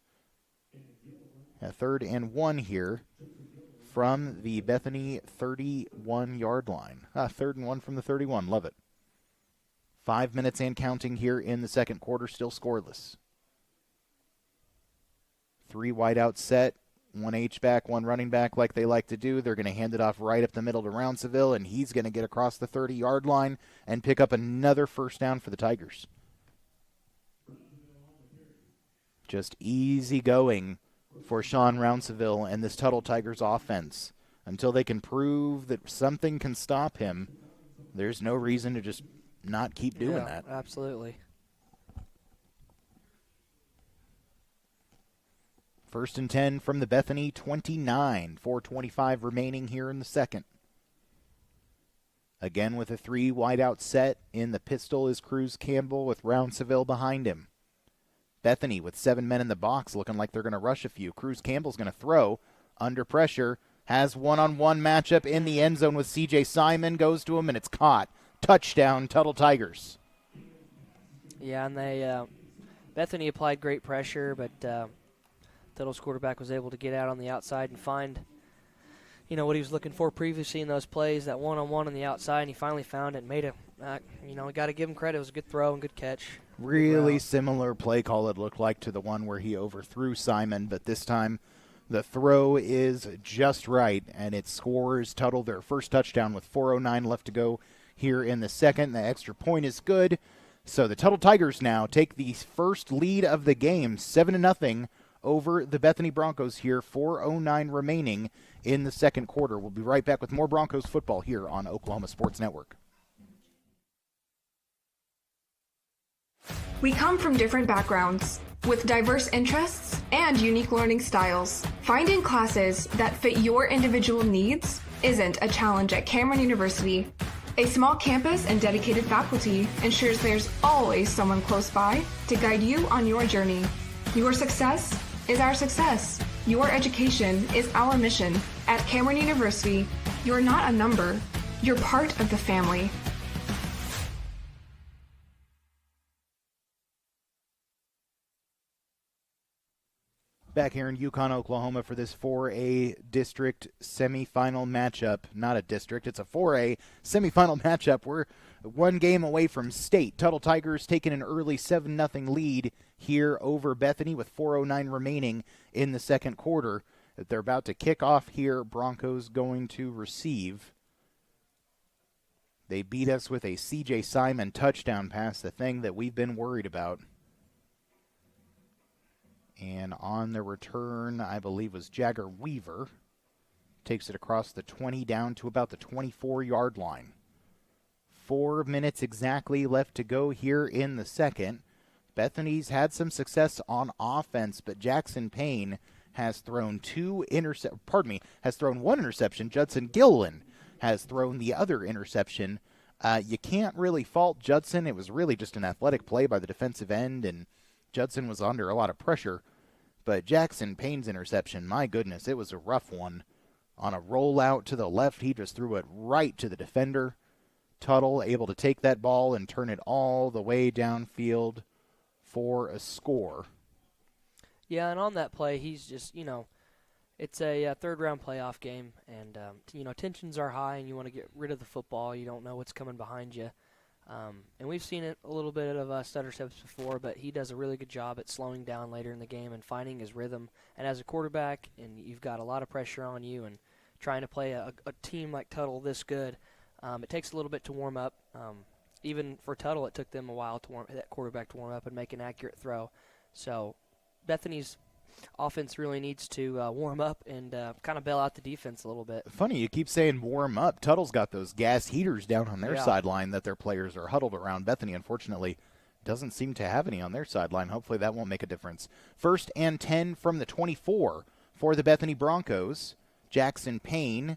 S1: A 3rd and 1 here from the Bethany 31-yard line. 3rd and 1 from the 31. Love it. 5 minutes and counting here in the second quarter, still scoreless. 3 wide out set, 1 H-back, 1 running back like they like to do. They're going to hand it off right up the middle to Rounceville, and he's going to get across the 30-yard line and pick up another first down for the Tigers. Just easy going for Sean Rounceville and this Tuttle Tigers offense. Until they can prove that something can stop him, there's no reason to just not keep doing that.
S4: Absolutely.
S1: 1st and 10 from the Bethany 29. 4:25 remaining here in the second. Again with a 3 wide out set. In the pistol is Cruz Campbell with Rounceville behind him. Bethany with 7 men in the box, looking like they're going to rush a few. Cruz Campbell's going to throw under pressure. Has one-on-one matchup in the end zone with C.J. Simon. Goes to him, and it's caught. Touchdown, Tuttle Tigers.
S4: Yeah, and Bethany applied great pressure, but Tuttle's quarterback was able to get out on the outside and find, what he was looking for previously in those plays, that one-on-one on the outside, and he finally found it and made we got to give him credit. It was a good throw and good catch.
S1: Really similar play call it looked like to the one where he overthrew Simon, but this time the throw is just right, and it scores Tuttle their first touchdown with 4:09 left to go here in the second. The extra point is good. So the Tuttle Tigers now take the first lead of the game, 7-0 over the Bethany Broncos here, 4:09 remaining in the second quarter. We'll be right back with more Broncos football here on Oklahoma Sports Network.
S5: We come from different backgrounds, with diverse interests and unique learning styles. Finding classes that fit your individual needs isn't a challenge at Cameron University. A small campus and dedicated faculty ensures there's always someone close by to guide you on your journey. Your success is our success. Your education is our mission. At Cameron University, you're not a number, you're part of the family.
S1: Back here in Yukon, Oklahoma for this 4A district semifinal matchup. Not a district, it's a 4A semifinal matchup. We're one game away from state. Tuttle Tigers taking an early 7-0 lead here over Bethany with 4:09 remaining in the second quarter. They're about to kick off here. Broncos going to receive. They beat us with a C.J. Simon touchdown pass, the thing that we've been worried about. And on the return, I believe, was Jagger Weaver. Takes it across the 20 down to about the 24-yard line. 4 minutes exactly left to go here in the second. Bethany's had some success on offense, but Jackson Payne has thrown one interception. Judson Gilliland has thrown the other interception. You can't really fault Judson. It was really just an athletic play by the defensive end, and Judson was under a lot of pressure. But Jackson Payne's interception, my goodness, it was a rough one. On a rollout to the left, he just threw it right to the defender. Tuttle able to take that ball and turn it all the way downfield for a score.
S4: Yeah, and on that play, he's just, it's a third-round playoff game, and, tensions are high, and you want to get rid of the football. You don't know what's coming behind you. And we've seen it a little bit of stutter steps before, but he does a really good job at slowing down later in the game and finding his rhythm. And as a quarterback, and you've got a lot of pressure on you and trying to play a team like Tuttle this good, it takes a little bit to warm up. Even for Tuttle, it took them a while to that quarterback to warm up and make an accurate throw. So Bethany's offense really needs to warm up and kind of bail out the defense a little bit.
S1: Funny, you keep saying warm up. Tuttle's got those gas heaters down on their sideline that their players are huddled around. Bethany, unfortunately, doesn't seem to have any on their sideline. Hopefully that won't make a difference. 1st and 10 from the 24 for the Bethany Broncos. Jackson Payne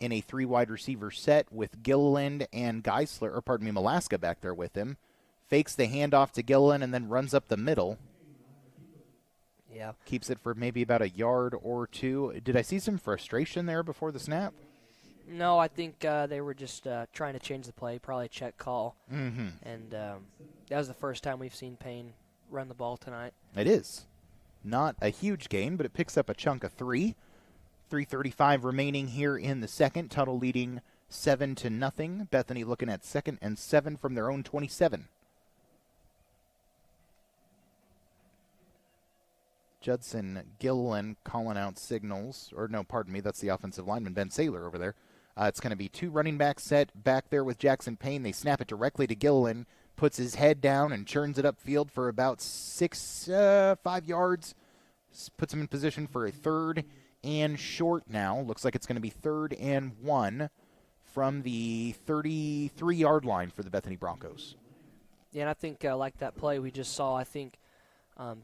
S1: in a 3 wide receiver set with Gilliland and Malaska back there with him. Fakes the handoff to Gilliland and then runs up the middle.
S4: Yeah.
S1: Keeps it for maybe about a yard or two. Did I see some frustration there before the snap?
S4: No, I think they were just trying to change the play, probably a check call.
S1: Mm-hmm.
S4: And that was the first time we've seen Payne run the ball tonight.
S1: It is. Not a huge gain, but it picks up a chunk of 3. 3:35 remaining here in the second. Tuttle leading 7-0. Bethany looking at 2nd and 7 from their own 27. Judson Gilliland calling out signals. That's the offensive lineman, Ben Saylor over there. It's going to be 2 running backs set back there with Jackson Payne. They snap it directly to Gilliland, puts his head down and churns it upfield for about 5 yards. Puts him in position for a 3rd and short now. Looks like it's going to be 3rd and 1 from the 33-yard line for the Bethany Broncos.
S4: Yeah, and I think like that play we just saw, I think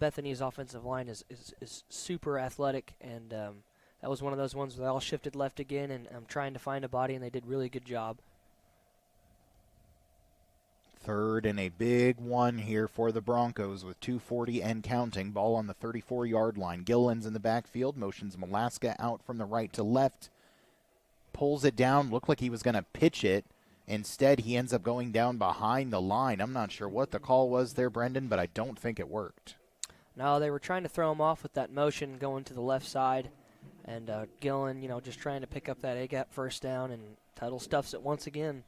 S4: Bethany's offensive line is super athletic, and that was one of those ones where they all shifted left again and trying to find a body, and they did really good job.
S1: 3rd and a big one here for the Broncos with 2:40 and counting. Ball on the 34-yard line. Gilliland's in the backfield, motions Malaska out from the right to left. Pulls it down, looked like he was going to pitch it. Instead, he ends up going down behind the line. I'm not sure what the call was there, Brendan, but I don't think it worked.
S4: No, they were trying to throw him off with that motion going to the left side. And Gillen, just trying to pick up that A-gap first down, and Tuttle stuffs it once again.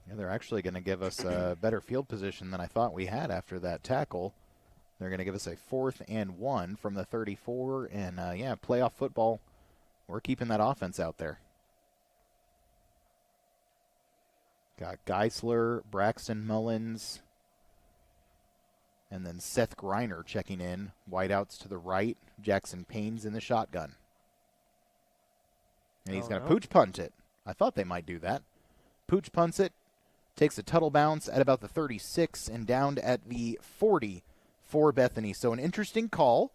S1: Yeah, they're actually going to give us a better field position than I thought we had after that tackle. They're going to give us a 4th and 1 from the 34. And, playoff football, we're keeping that offense out there. Got Geisler, Braxton Mullins, and then Seth Griner checking in. Wideouts to the right. Jackson Payne's in the shotgun. And he's going to pooch punt it. I thought they might do that. Pooch punts it. Takes a Tuttle bounce at about the 36 and down at the 40 for Bethany. So an interesting call.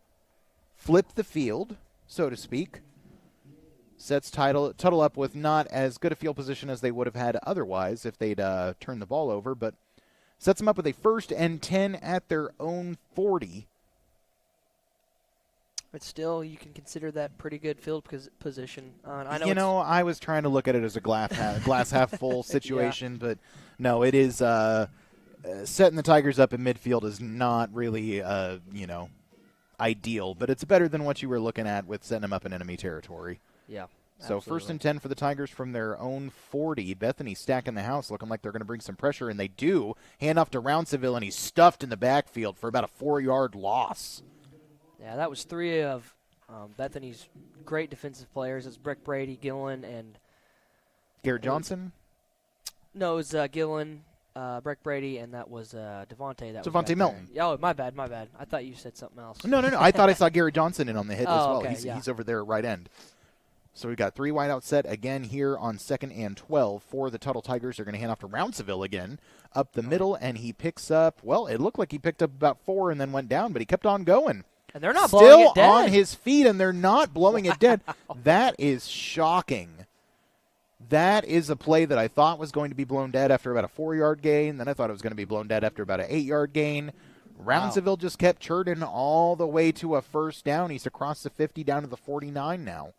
S1: Flip the field, so to speak. Sets Tuttle up with not as good a field position as they would have had otherwise if they'd turned the ball over, but sets them up with a 1st and 10 at their own 40.
S4: But still, you can consider that pretty good field position.
S1: I was trying to look at it as a glass half full situation, but no, it is setting the Tigers up in midfield is not really, ideal, but it's better than what you were looking at with setting them up in enemy territory.
S4: Yeah.
S1: So
S4: absolutely.
S1: 1st and 10 for the Tigers from their own 40. Bethany stacking the house, looking like they're going to bring some pressure, and they do. Hand off to Rounceville, and he's stuffed in the backfield for about a 4-yard loss.
S4: Yeah, that was 3 of Bethany's great defensive players. It's Brick Brady, Gillen, and
S1: Garrett Johnson?
S4: No, it was Gillen, Breck Brady, and that was Devontae.
S1: Devontae Milton.
S4: Oh, my bad. I thought you said something else.
S1: No. I thought I saw Garrett Johnson in on the hit as well.
S4: Okay,
S1: He's over there at right end. So we've got 3 wideout set again here on 2nd and 12 for the Tuttle Tigers. They're going to hand off to Rounceville again up the middle, and he picks up, well, it looked like he picked up about 4 and then went down, but he kept on going.
S4: And they're not blowing it dead.
S1: Still on his feet, and they're not blowing it dead. That is shocking. That is a play that I thought was going to be blown dead after about a 4-yard gain. Then I thought it was going to be blown dead after about an 8-yard gain. Rounceville just kept churning all the way to a first down. He's across the 50 down to the 49 now.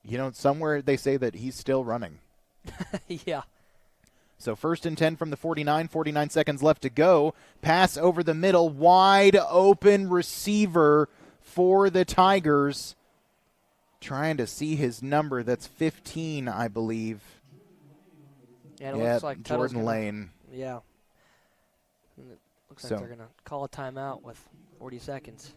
S1: You know, somewhere they say that he's still running.
S4: Yeah.
S1: So 1st and 10 from the 49, 49 seconds left to go. Pass over the middle, wide open receiver for the Tigers. Trying to see his number. That's 15, I believe.
S4: Yeah, it looks like
S1: Jordan Lane.
S4: Yeah. And it looks like they're going to call a timeout with 40 seconds.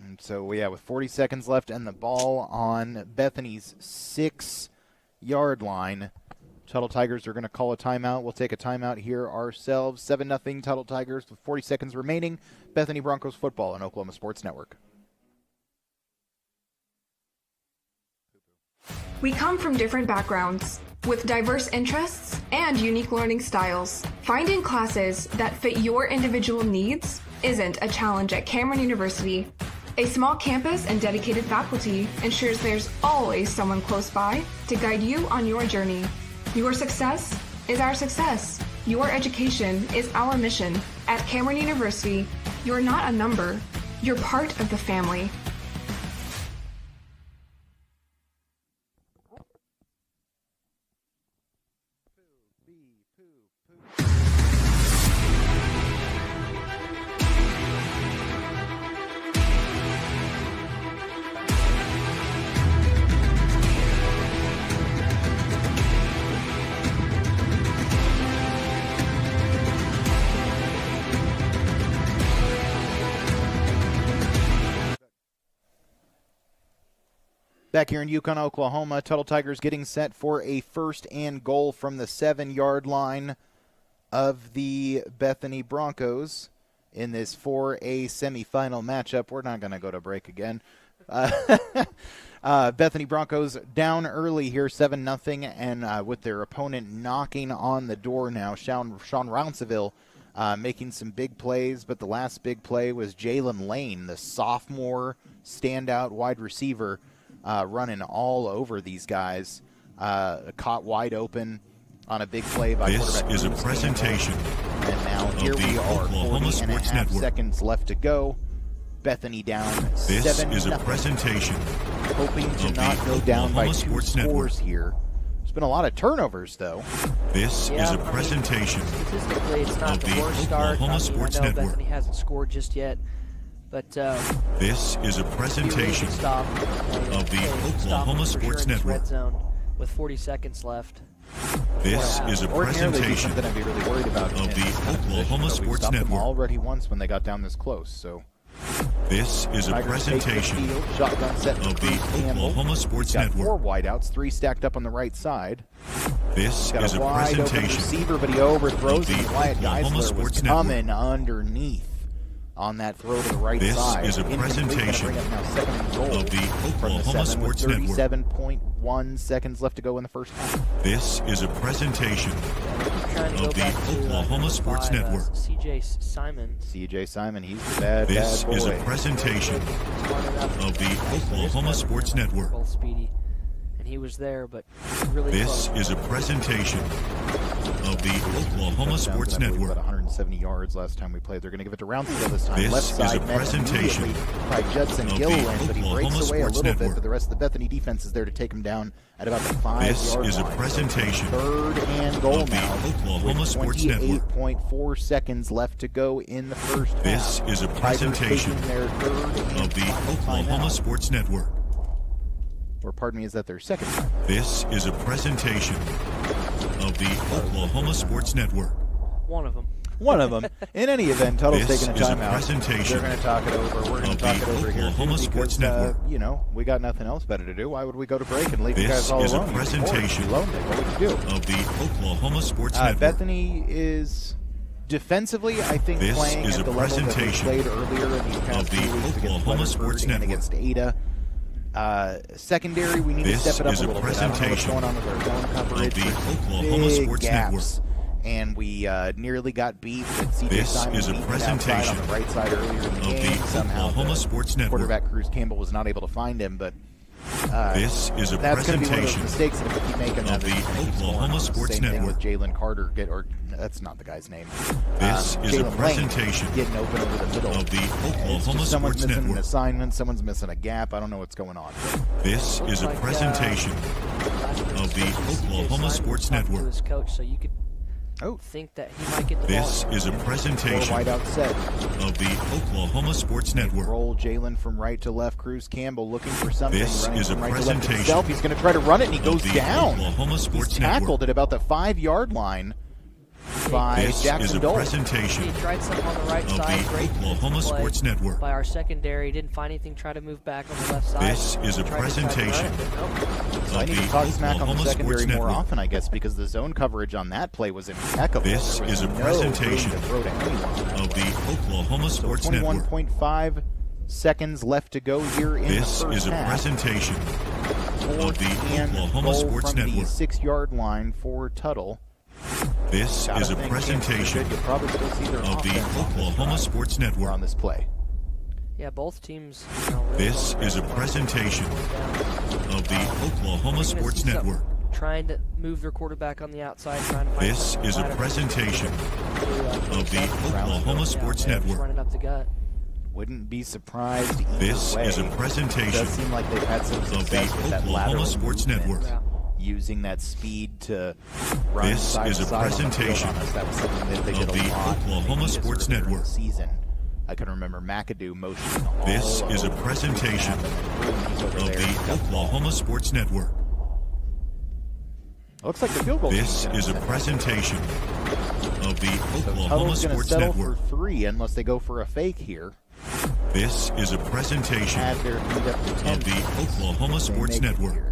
S1: And so, with 40 seconds left and the ball on Bethany's 6-yard line, Tuttle Tigers are going to call a timeout. We'll take a timeout here ourselves. 7-0 Tuttle Tigers with 40 seconds remaining. Bethany Broncos football on Oklahoma Sports Network.
S5: We come from different backgrounds with diverse interests and unique learning styles. Finding classes that fit your individual needs isn't a challenge at Cameron University. A small campus and dedicated faculty ensures there's always someone close by to guide you on your journey. Your success is our success. Your education is our mission. At Cameron University, you're not a number, you're part of the family.
S1: Back here in Yukon, Oklahoma, Tuttle Tigers getting set for a 1st and goal from the 7-yard line of the Bethany Broncos in this 4A semifinal matchup. We're not going to go to break again. Bethany Broncos down early here, 7-0, and with their opponent knocking on the door now. Sean Rounceville making some big plays, but the last big play was Jalen Lane, the sophomore standout wide receiver, running all over these guys, caught wide open on a big play by quarterback.
S2: This is a presentation
S1: and now here we are, 40.5 seconds left to go. Bethany down 7-0.
S2: This is a presentation
S1: hoping to not go down by 2 scores here. There's been a lot of turnovers, though.
S2: This is a presentation
S4: statistically, it's not
S2: of
S4: the
S2: the
S4: worst start.
S2: Oklahoma Sports
S4: I know
S2: Network.
S4: Bethany hasn't scored just yet, but
S2: this is a presentation of the Oklahoma Sports Network.
S4: Red zone with 40 seconds left.
S2: This is a presentation
S1: something I'd be really worried about
S2: of the Oklahoma Sports Network.
S1: Already once when they got down this close, so.
S2: This is a
S1: Tigers
S2: presentation
S1: take the field, shotgun set
S2: of the Oklahoma Sports
S1: got
S2: Network.
S1: 4 wideouts, 3 stacked up on the right side.
S2: This
S1: Got
S2: is a
S1: wide open
S2: presentation
S1: receiver, but he overthrows
S2: of
S1: him.
S2: the
S1: Wyatt
S2: Oklahoma
S1: Geisler
S2: Sports
S1: was coming underneath on that throw to the right
S2: This
S1: side.
S2: is a
S1: Incomplete, gonna
S2: presentation
S1: bring up now 2nd and goal
S2: of the
S1: from the
S2: Oklahoma
S1: 7 with
S2: Sports Network.
S1: 37.1 seconds left to go in the first half.
S2: This is a presentation
S4: Trying to go
S2: of the
S4: back to,
S2: Oklahoma Sports Network.
S4: C.J. Simon.
S1: C.J. Simon, he's the bad
S2: This
S1: boy.
S2: is a presentation
S4: Smart enough
S2: of the
S4: to
S2: Oklahoma Sports Network.
S4: Both speedy. and he was there, but really
S2: This
S4: close.
S2: is a presentation of the Oklahoma Sports
S1: I believe
S2: Network.
S1: about 170 yards last time we played. They're going to give it to Roundsteel this time.
S2: This
S1: Left
S2: is
S1: side
S2: a
S1: met
S2: presentation
S1: immediately by Judson
S2: of the
S1: Gilliland, but he
S2: Oklahoma
S1: breaks away a
S2: Sports
S1: little bit,
S2: Network.
S1: but the rest of the Bethany defense is there to take him down at about the 5-yard line.
S2: This is a
S1: So
S2: presentation
S1: third and goal
S2: of the
S1: now
S2: Oklahoma
S1: with
S2: Sports Network.
S1: 28.4 seconds left to go in the first
S2: This
S1: half.
S2: is a
S1: Tigers
S2: presentation
S1: taking their third and
S2: of the
S1: final
S2: Oklahoma
S1: timeout.
S2: Sports Network.
S1: Or pardon me, is that their second time?
S2: This is a presentation of the Oklahoma Sports Network.
S4: One of them.
S1: One of them. In any event, Tuttle's
S2: This
S1: taking a
S2: is a
S1: timeout.
S2: presentation
S1: They're going to talk it over. We're going
S2: of
S1: to talk
S2: the
S1: it over here
S2: Oklahoma
S1: too,
S2: Sports
S1: because,
S2: Network.
S1: we got nothing else better to do. Why would we go to break and leave you
S2: This
S1: guys all
S2: is a
S1: alone? You'd be bored.
S2: presentation
S1: You'd be lonely. What would you do?
S2: Of the Oklahoma Sports Network.
S1: Bethany is defensively, I think,
S2: This
S1: playing
S2: is
S1: at
S2: a
S1: the level that they
S2: presentation
S1: played earlier in these past
S2: of the
S1: 2 weeks against
S2: Oklahoma
S1: Weatherford
S2: Sports
S1: and
S2: Network.
S1: against Ada. Secondary, we need
S2: This
S1: to step it up
S2: is
S1: a
S2: a
S1: little bit. I don't know what's
S2: presentation
S1: going on with our zone coverage.
S2: of the
S1: There's
S2: Oklahoma
S1: big
S2: Sports
S1: gaps. And we nearly got beat with C.J.
S2: This
S1: Simon
S2: is a
S1: beaten outside on
S2: presentation
S1: the right side earlier in the
S2: of
S1: game.
S2: the
S1: Somehow
S2: Oklahoma
S1: the
S2: Sports Network.
S1: quarterback Cruz Campbell was not able to find him, but
S2: This is a
S1: that's going to be one of those
S2: presentation
S1: mistakes that if we keep making that,
S2: of the
S1: they're gonna keep scoring
S2: Oklahoma
S1: on us.
S2: Sports
S1: Same thing
S2: Network.
S1: with Jalen Carter, or that's not the guy's name.
S2: This is a
S1: Jalen Lane
S2: presentation
S1: getting open over the middle.
S2: of the
S1: It's
S2: Oklahoma
S1: just someone's
S2: Sports
S1: missing an
S2: Network.
S1: assignment, someone's missing a gap. I don't know what's going on.
S2: This
S4: Looks
S2: is a
S4: like,
S2: presentation of the Oklahoma Sports Network.
S4: To his coach, so you could
S1: Oh,
S4: think that he might get the
S2: This
S4: ball.
S2: is a
S1: four
S2: presentation
S1: wideout set.
S2: of the Oklahoma Sports Network.
S1: Roll Jalen from right to left. Cruz Campbell looking for something.
S2: This
S1: running
S2: is a
S1: from right to left
S2: presentation
S1: himself. He's going to try to run it, and he
S2: of
S1: goes
S2: the
S1: down.
S2: Oklahoma Sports
S1: He's tackled
S2: Network.
S1: at about the 5-yard line by
S2: This is
S1: Jackson
S2: a
S1: Dole.
S2: presentation
S4: He tried something on the right
S2: of
S4: side.
S2: the
S4: Great
S2: Oklahoma
S4: play
S2: Sports Network.
S4: by our secondary. Didn't find anything. Tried to move back on the left side.
S2: This is a
S4: Tried to
S2: presentation
S4: run it, but nope.
S1: So I
S2: of
S1: need
S2: the
S1: to talk smack on the
S2: Oklahoma
S1: secondary
S2: Sports
S1: more
S2: Network.
S1: often, I guess, because the zone coverage on that play was impeccable.
S2: This
S1: There was
S2: is a
S1: no
S2: presentation
S1: room to throw to anyone on that
S2: of
S1: play.
S2: the Oklahoma
S1: So
S2: Sports Network.
S1: 21.5 seconds left to go here in
S2: This
S1: the first
S2: is a
S1: half.
S2: presentation
S1: Fourth
S2: of the
S1: and
S2: Oklahoma
S1: goal
S2: Sports
S1: from the
S2: Network.
S1: 6-yard line for Tuttle.
S2: This
S1: Gotta
S2: is a
S1: think
S2: presentation
S1: You'll probably still see their
S2: of the
S1: offense on this
S2: Oklahoma
S1: drive
S2: Sports
S1: or
S2: Network.
S1: on this play.
S4: Yeah, both teams. Really
S2: This
S4: going
S2: is a
S4: down.
S2: presentation of the
S4: You're
S2: Oklahoma
S4: gonna
S2: Sports
S4: see something.
S2: Network.
S4: Trying to move their quarterback on the outside. Trying to find
S2: This
S4: something
S2: is a
S4: wider.
S2: presentation of the
S4: 27.
S2: Oklahoma Sports
S4: Yeah, just
S2: Network.
S4: running up the gut.
S1: Wouldn't be surprised either
S2: This
S1: way.
S2: is a
S1: It
S2: presentation
S1: does seem like they've had some
S2: of the
S1: success with that
S2: Oklahoma
S1: lateral
S2: Sports
S1: movement,
S2: Network.
S4: Yeah.
S1: using that speed to run
S2: This
S1: side
S2: is
S1: to
S2: a
S1: side on the field
S2: presentation
S1: on us. That was something that they did
S2: of
S1: a
S2: the
S1: lot.
S2: Oklahoma
S1: maybe
S2: Sports
S1: earlier in the
S2: Network.
S1: season. I can remember McAdoo motioning all
S2: This is a
S1: over
S2: presentation
S1: Snap, and then boom, he's over
S2: of
S1: there. He's
S2: the
S1: got the ball.
S2: Oklahoma Sports Network.
S1: Looks like the field goal
S2: This
S1: team's gonna
S2: is a
S1: send it.
S2: presentation of the
S1: So
S2: Oklahoma
S1: Tuttle's going to
S2: Sports
S1: settle
S2: Network.
S1: for 3 unless they go for a fake here.
S2: This is a presentation
S1: Add their lead up to 10
S2: of the
S1: points.
S2: Oklahoma
S1: They
S2: Sports
S1: make it
S2: Network.
S1: here.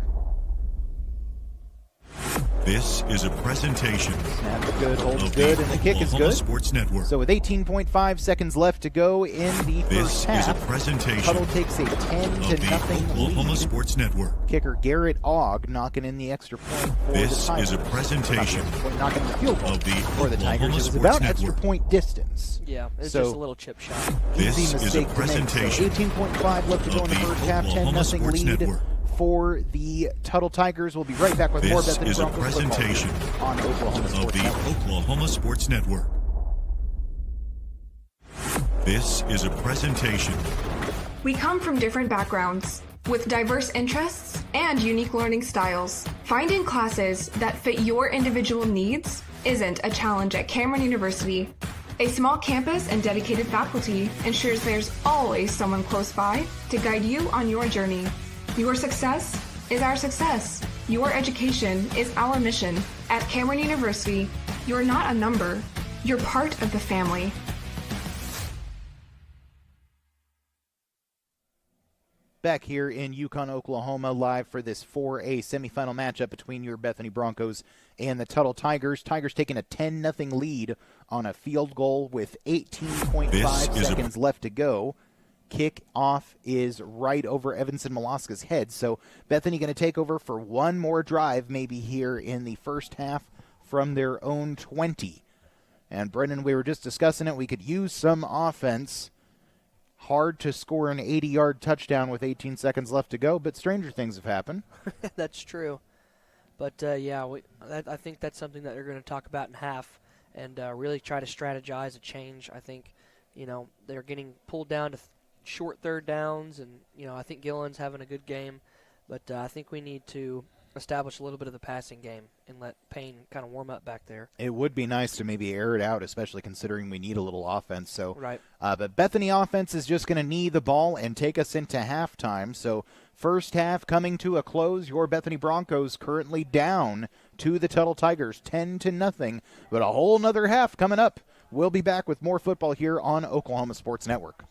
S2: This is a presentation
S1: Snap is good, hold is
S2: of
S1: good,
S2: the
S1: and the kick is
S2: Oklahoma
S1: good.
S2: Sports Network.
S1: So with 18.5 seconds left to go in the
S2: This
S1: first
S2: is a
S1: half,
S2: presentation
S1: Tuttle takes a 10
S2: of
S1: to
S2: the
S1: nothing
S2: Oklahoma
S1: lead.
S2: Sports Network.
S1: Kicker Garrett Ogg knocking in the extra point for
S2: This
S1: the Tigers.
S2: is a presentation
S1: knocking in the field goal
S2: of the
S1: for the
S2: Oklahoma
S1: Tigers. It was
S2: Sports
S1: about
S2: Network.
S1: extra point distance.
S4: Yeah, it's
S1: So-
S4: just a little chip shot.
S2: This
S1: Easy
S2: is a
S1: mistake to make. So
S2: presentation
S1: 18.5 left to go in
S2: of
S1: the
S2: the
S1: first half. 10
S2: Oklahoma
S1: nothing
S2: Sports
S1: lead
S2: Network.
S1: for the Tuttle Tigers. We'll be right back with more
S2: This
S1: Bethany
S2: is a
S1: Broncos football
S2: presentation
S1: here on Oklahoma
S2: of
S1: Sports
S2: the
S1: Network.
S2: Oklahoma Sports Network. This is a presentation
S5: We come from different backgrounds with diverse interests and unique learning styles. Finding classes that fit your individual needs isn't a challenge at Cameron University. A small campus and dedicated faculty ensures there's always someone close by to guide you on your journey. Your success is our success. Your education is our mission. At Cameron University, you're not a number, you're part of the family.
S1: Back here in Yukon, Oklahoma, live for this 4A semifinal matchup between your Bethany Broncos and the Tuttle Tigers. Tigers taking a 10-0 lead on a field goal with 18.5
S2: This is a-
S1: seconds left to go. Kick off is right over Evanson Molaska's head. So Bethany going to take over for one more drive maybe here in the first half from their own 20. And Brendan, we were just discussing it. We could use some offense. hard to score an 80-yard touchdown with 18 seconds left to go, but stranger things have happened.
S4: That's true. But, I think that's something that they're going to talk about in half and really try to strategize a change. I think, they're getting pulled down to short third downs, and, I think Gillen's having a good game. But I think we need to establish a little bit of the passing game and let Payne kind of warm up back there.
S1: It would be nice to maybe air it out, especially considering we need a little offense. So,
S4: right.
S1: But Bethany offense is just going to knee the ball and take us into halftime. So first half coming to a close. Your Bethany Broncos currently down to the Tuttle Tigers, 10-0. But a whole nother half coming up. We'll be back with more football here on Oklahoma Sports Network.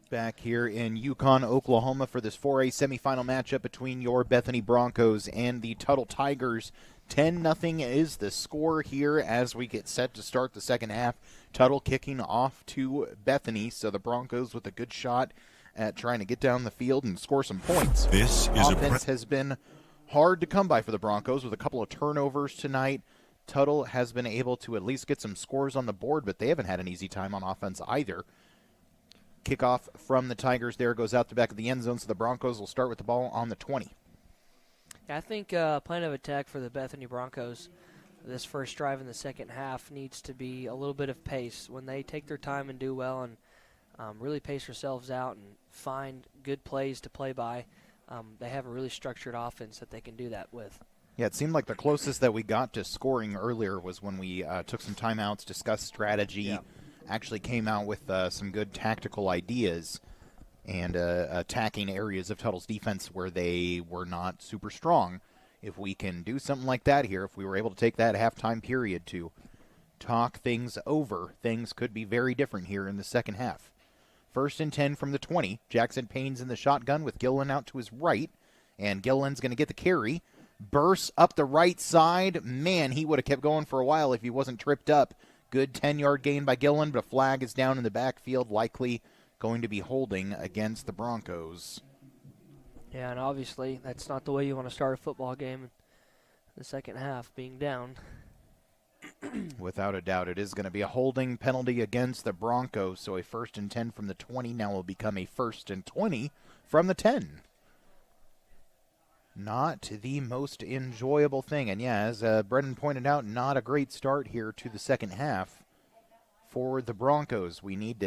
S1: Back here in Yukon, Oklahoma for this 4A semifinal matchup between your Bethany Broncos and the Tuttle Tigers. 10-0 is the score here as we get set to start the second half. Tuttle kicking off to Bethany, so the Broncos with a good shot at trying to get down the field and score some points.
S2: This is
S1: Offense has been hard to come by for the Broncos with a couple of turnovers tonight. Tuttle has been able to at least get some scores on the board, but they haven't had an easy time on offense either. Kickoff from the Tigers there goes out the back of the end zone, so the Broncos will start with the ball on the 20.
S4: Yeah, I think plan of attack for the Bethany Broncos this first drive in the second half needs to be a little bit of pace. When they take their time and do well and really pace themselves out and find good plays to play by, they have a really structured offense that they can do that with.
S1: Yeah, it seemed like the closest that we got to scoring earlier was when we took some timeouts, discussed strategy, actually came out with some good tactical ideas and attacking areas of Tuttle's defense where they were not super strong. If we can do something like that here, if we were able to take that halftime period to talk things over, things could be very different here in the second half. 1st and 10 from the 20. Jackson Payne's in the shotgun with Gillen out to his right, and Gillen's going to get the carry. Bursts up the right side. Man, he would have kept going for a while if he wasn't tripped up. Good 10-yard gain by Gillen, but a flag is down in the backfield, likely going to be holding against the Broncos.
S4: Yeah, and obviously that's not the way you want to start a football game in the second half, being down.
S1: Without a doubt, it is going to be a holding penalty against the Broncos, so a 1st and 10 from the 20 now will become a 1st and 20 from the 10. Not the most enjoyable thing. And yeah, as Brendan pointed out, not a great start here to the second half for the Broncos. We need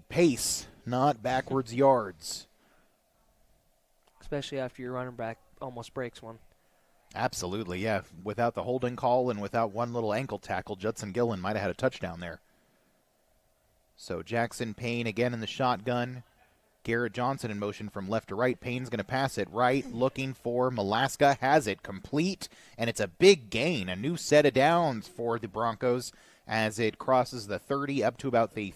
S1: pace, not backwards yards.
S4: Especially after your running back almost breaks one.
S1: Absolutely, yeah. Without the holding call and without one little ankle tackle, Judson Gillen might have had a touchdown there. So Jackson Payne again in the shotgun. Garrett Johnson in motion from left to right. Payne's going to pass it right, looking for Malaska. Has it complete, and it's a big gain. A new set of downs for the Broncos as it crosses the 30 up to about the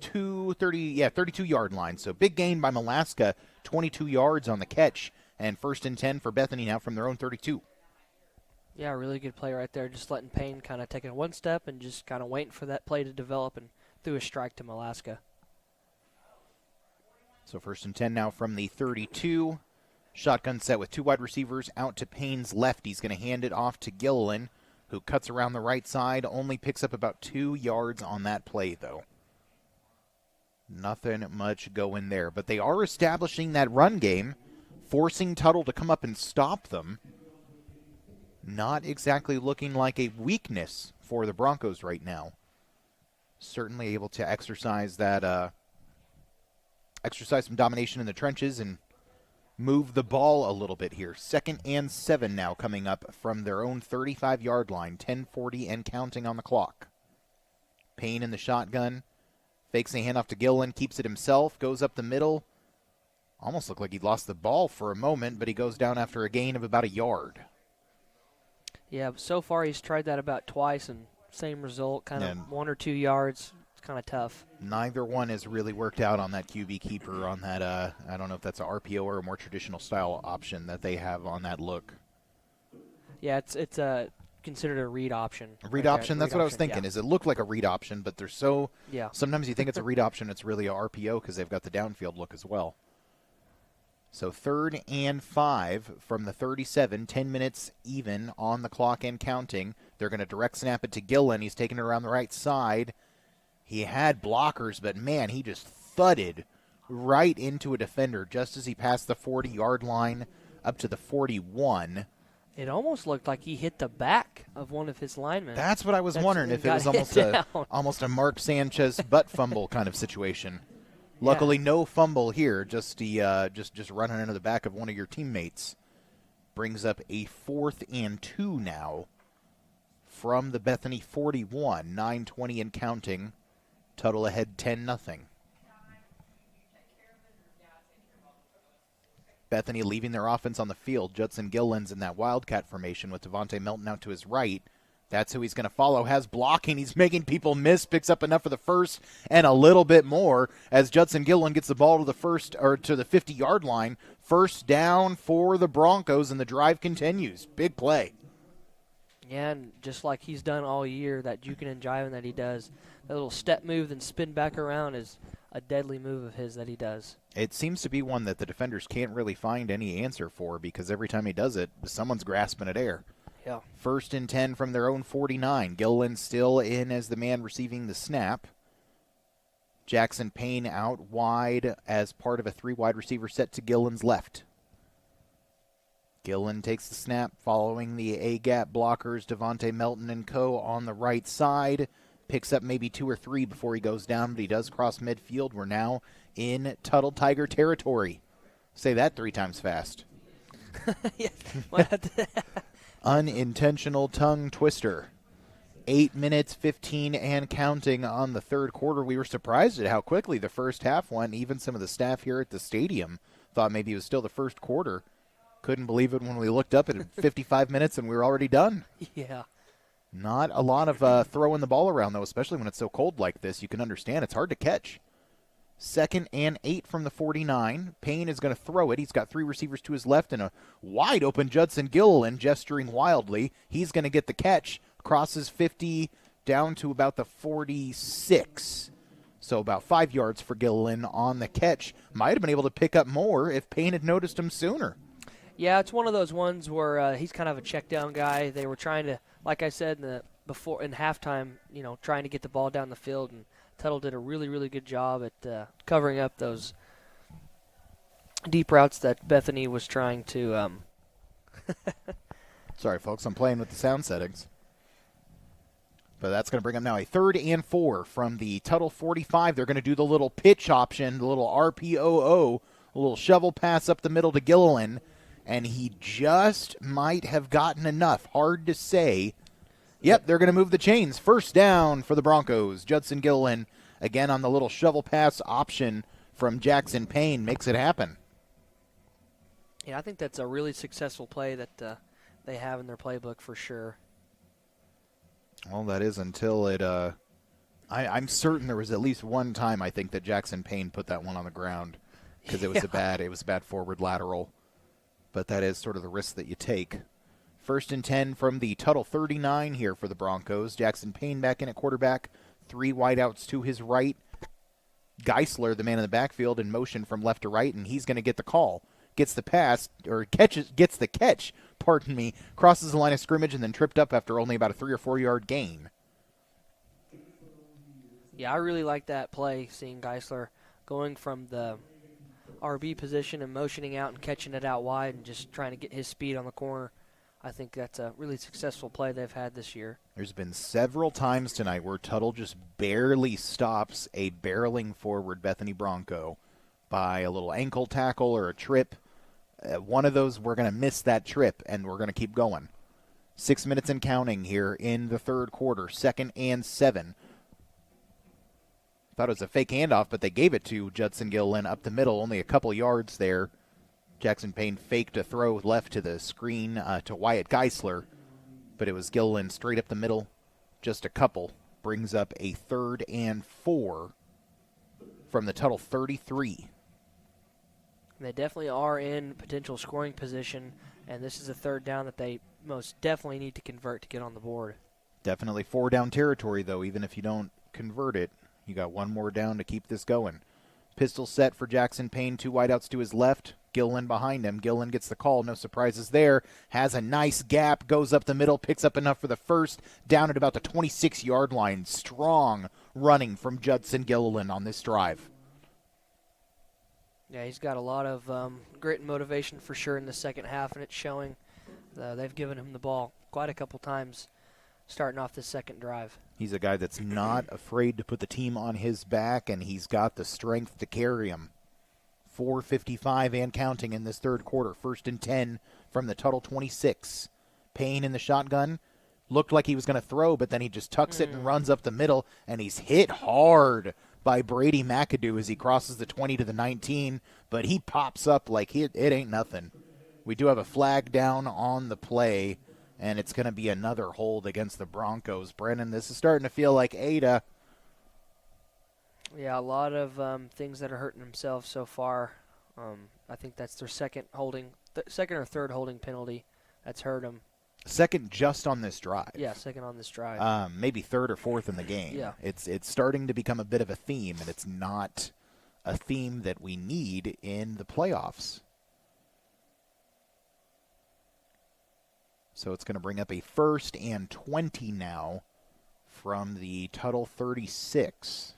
S1: 32-yard line. So big gain by Malaska, 22 yards on the catch, and 1st and 10 for Bethany now from their own 32.
S4: Yeah, really good play right there, just letting Payne kind of take it one step and just kind of waiting for that play to develop and threw a strike to Malaska.
S1: So 1st and 10 now from the 32. Shotgun set with two wide receivers out to Payne's left. He's going to hand it off to Gilliland, who cuts around the right side, only picks up about 2 yards on that play, though. Nothing much going there. But they are establishing that run game, forcing Tuttle to come up and stop them. Not exactly looking like a weakness for the Broncos right now. Certainly able to exercise that, exercise some domination in the trenches and move the ball a little bit here. 2nd and 7 now coming up from their own 35-yard line. 10:40 and counting on the clock. Payne in the shotgun. Fakes a handoff to Gillen. Keeps it himself. Goes up the middle. Almost looked like he lost the ball for a moment, but he goes down after a gain of about a yard.
S4: Yeah, so far he's tried that about twice and same result, kind of 1 or 2 yards. Kind of tough.
S1: Neither one has really worked out on that QB keeper on that, I don't know if that's an RPO or a more traditional style option that they have on that look.
S4: Yeah, it's considered a read option.
S1: A read option, that's what I was thinking, is it looked like a read option, but they're so, sometimes you think it's a read option, it's really a RPO because they've got the downfield look as well. So 3rd and 5 from the 37, 10 minutes even on the clock and counting. They're going to direct snap it to Gillen. He's taking it around the right side. He had blockers, but, man, he just thudded right into a defender just as he passed the 40-yard line up to the 41.
S4: It almost looked like he hit the back of one of his linemen.
S1: That's what I was wondering, if it was almost a Mark Sanchez butt fumble kind of situation. Luckily, no fumble here, just running into the back of one of your teammates. Brings up a 4th and 2 now from the Bethany 41, 9:20 and counting. Tuttle ahead 10-0. Bethany leaving their offense on the field. Judson Gillen's in that Wildcat formation with Devontae Melton out to his right. That's who he's going to follow. Has blocking. He's making people miss. Picks up enough for the first and a little bit more as Judson Gilliland gets the ball to the 50-yard line. First down for the Broncos, and the drive continues. Big play.
S4: Yeah, and just like he's done all year, that juking and jiving that he does, that little step move and spin back around is a deadly move of his that he does.
S1: It seems to be one that the defenders can't really find any answer for because every time he does it, someone's grasping at air.
S4: Yeah.
S1: 1st and 10 from their own 49. Gilliland still in as the man receiving the snap. Jackson Payne out wide as part of a 3-wide receiver set to Gilliland's left. Gilliland takes the snap following the A-gap blockers, Devontae Melton and co. on the right side. Picks up maybe 2 or 3 before he goes down, but he does cross midfield. We're now in Tuttle Tiger territory. Say that 3 times fast. Unintentional tongue twister. 8 minutes, 15 and counting on the third quarter. We were surprised at how quickly the first half went. Even some of the staff here at the stadium thought maybe it was still the first quarter. Couldn't believe it when we looked up at 55 minutes and we were already done.
S4: Yeah.
S1: Not a lot of throwing the ball around, though, especially when it's so cold like this. You can understand it's hard to catch. 2nd and 8 from the 49. Payne is going to throw it. He's got 3 receivers to his left and a wide-open Judson Gilliland gesturing wildly. He's going to get the catch. Crosses 50 down to about the 46. So about 5 yards for Gilliland on the catch. Might have been able to pick up more if Payne had noticed him sooner.
S4: Yeah, it's one of those ones where he's kind of a check-down guy. They were trying to, like I said in halftime, trying to get the ball down the field, and Tuttle did a really, really good job at covering up those deep routes that Bethany was trying to.
S1: Sorry, folks, I'm playing with the sound settings. But that's going to bring up now a 3rd and 4 from the Tuttle 45. They're going to do the little pitch option, the little RPOO, a little shovel pass up the middle to Gilliland, and he just might have gotten enough. Hard to say. Yep, they're going to move the chains. First down for the Broncos. Judson Gilliland, again on the little shovel pass option from Jackson Payne, makes it happen.
S4: Yeah, I think that's a really successful play that they have in their playbook for sure.
S1: Well, that is until it I'm certain there was at least one time I think that Jackson Payne put that one on the ground because it was a bad forward lateral. But that is sort of the risk that you take. 1st and 10 from the Tuttle 39 here for the Broncos. Jackson Payne back in at quarterback. 3 wideouts to his right. Geisler, the man in the backfield, in motion from left to right, and he's going to get the call. Gets the pass, or gets the catch, crosses the line of scrimmage and then tripped up after only about a 3 or 4 yard gain.
S4: Yeah, I really like that play, seeing Geisler going from the RB position and motioning out and catching it out wide and just trying to get his speed on the corner. I think that's a really successful play they've had this year.
S1: There's been several times tonight where Tuttle just barely stops a barreling forward Bethany Bronco by a little ankle tackle or a trip. One of those, we're going to miss that trip, and we're going to keep going. 6 minutes and counting here in the third quarter. 2nd and 7. Thought it was a fake handoff, but they gave it to Judson Gilliland up the middle, only a couple yards there. Jackson Payne faked a throw left to the screen to Wyatt Geisler, but it was Gilliland straight up the middle, just a couple. Brings up a 3rd and 4 from the Tuttle 33.
S4: They definitely are in potential scoring position, and this is a 3rd down that they most definitely need to convert to get on the board.
S1: Definitely 4 down territory, though, even if you don't convert it. You got 1 more down to keep this going. Pistol set for Jackson Payne, 2 wideouts to his left. Gilliland behind him. Gilliland gets the call. No surprises there. Has a nice gap. Goes up the middle. Picks up enough for the first. Down at about the 26-yard line. Strong running from Judson Gilliland on this drive.
S4: Yeah, he's got a lot of grit and motivation for sure in the second half, and it's showing. They've given him the ball quite a couple times starting off this second drive.
S1: He's a guy that's not afraid to put the team on his back, and he's got the strength to carry him. 4:55 and counting in this third quarter. 1st and 10 from the Tuttle 26. Payne in the shotgun. Looked like he was going to throw, but then he just tucks it and runs up the middle, and he's hit hard by Brady McAdoo as he crosses the 20 to the 19, but he pops up like it ain't nothing. We do have a flag down on the play and it's going to be another hold against the Broncos. Brennan, this is starting to feel like Ada.
S4: Yeah, a lot of things that are hurting themselves so far. I think that's their second or third holding penalty that's hurt them.
S1: Second just on this drive.
S4: Yeah, second on this drive.
S1: Maybe third or fourth in the game.
S4: Yeah.
S1: It's starting to become a bit of a theme, and it's not a theme that we need in the playoffs. So it's going to bring up a 1st and 20 now from the Tuttle 36.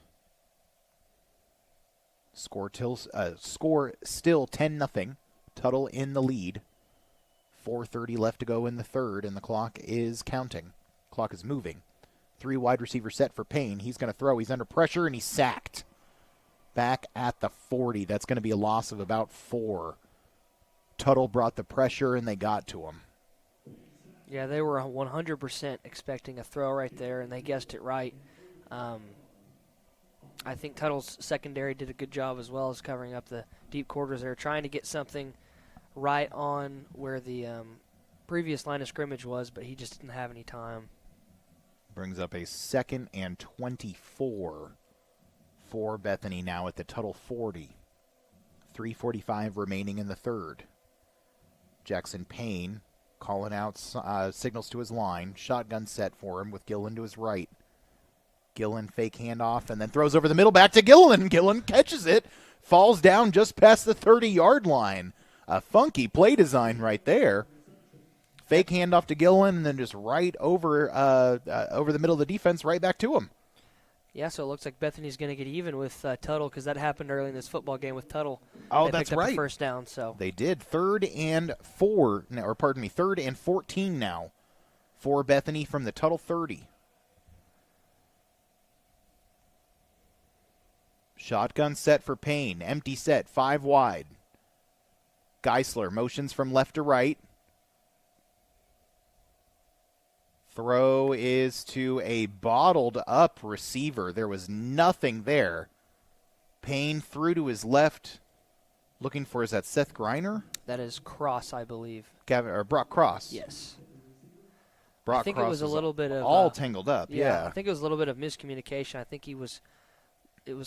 S1: Score still 10-0. Tuttle in the lead. 4:30 left to go in the third, and the clock is counting. Clock is moving. 3 wide receiver set for Payne. He's going to throw. He's under pressure, and he's sacked. Back at the 40. That's going to be a loss of about 4. Tuttle brought the pressure, and they got to him.
S4: Yeah, they were 100% expecting a throw right there, and they guessed it right. I think Tuttle's secondary did a good job as well as covering up the deep quarters. They were trying to get something right on where the previous line of scrimmage was, but he just didn't have any time.
S1: Brings up a 2nd and 24 for Bethany now at the Tuttle 40. 3:45 remaining in the third. Jackson Payne calling out signals to his line. Shotgun set for him with Gillen to his right. Gillen fake handoff and then throws over the middle back to Gillen. Gillen catches it, falls down just past the 30-yard line. A funky play design right there. Fake handoff to Gillen and then just right over the middle of the defense, right back to him.
S4: Yeah, so it looks like Bethany's going to get even with Tuttle because that happened early in this football game with Tuttle.
S1: Oh,
S4: they
S1: that's
S4: picked up
S1: right.
S4: The first down, so
S1: they did. 3rd and 14 now for Bethany from the Tuttle 30. Shotgun set for Payne. Empty set, 5 wide. Geisler motions from left to right. Throw is to a bottled up receiver. There was nothing there. Payne threw to his left. Looking for, is that Seth Griner?
S4: that is Cross, I believe.
S1: Brock Cross.
S4: Yes.
S1: Brock
S4: I think
S1: Cross
S4: it was a little bit of
S1: all tangled up. Yeah.
S4: I think it was a little bit of miscommunication. I think it was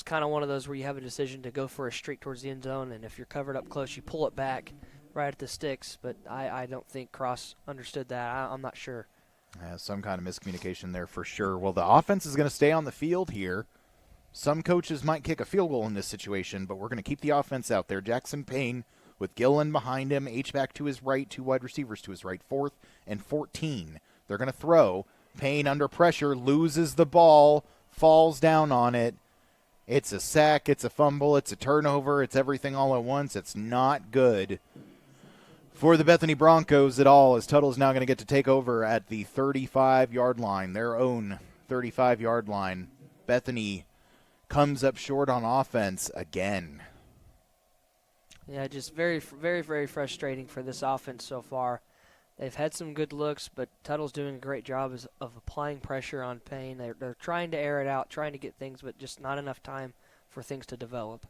S4: kind of one of those where you have a decision to go for a streak towards the end zone, and if you're covered up close, you pull it back right at the sticks. But I don't think Cross understood that. I'm not sure.
S1: Some kind of miscommunication there for sure. Well, the offense is going to stay on the field here. Some coaches might kick a field goal in this situation, but we're going to keep the offense out there. Jackson Payne with Gillen behind him, H-back to his right, 2 wide receivers to his right, 4th and 14. They're going to throw. Payne under pressure, loses the ball, falls down on it. It's a sack, it's a fumble, it's a turnover, it's everything all at once. It's not good for the Bethany Broncos at all, as Tuttle is now going to get to take over at the 35-yard line, their own 35-yard line. Bethany comes up short on offense again.
S4: Yeah, just very, very, very frustrating for this offense so far. They've had some good looks, but Tuttle's doing a great job of applying pressure on Payne. They're trying to air it out, trying to get things, but just not enough time for things to develop.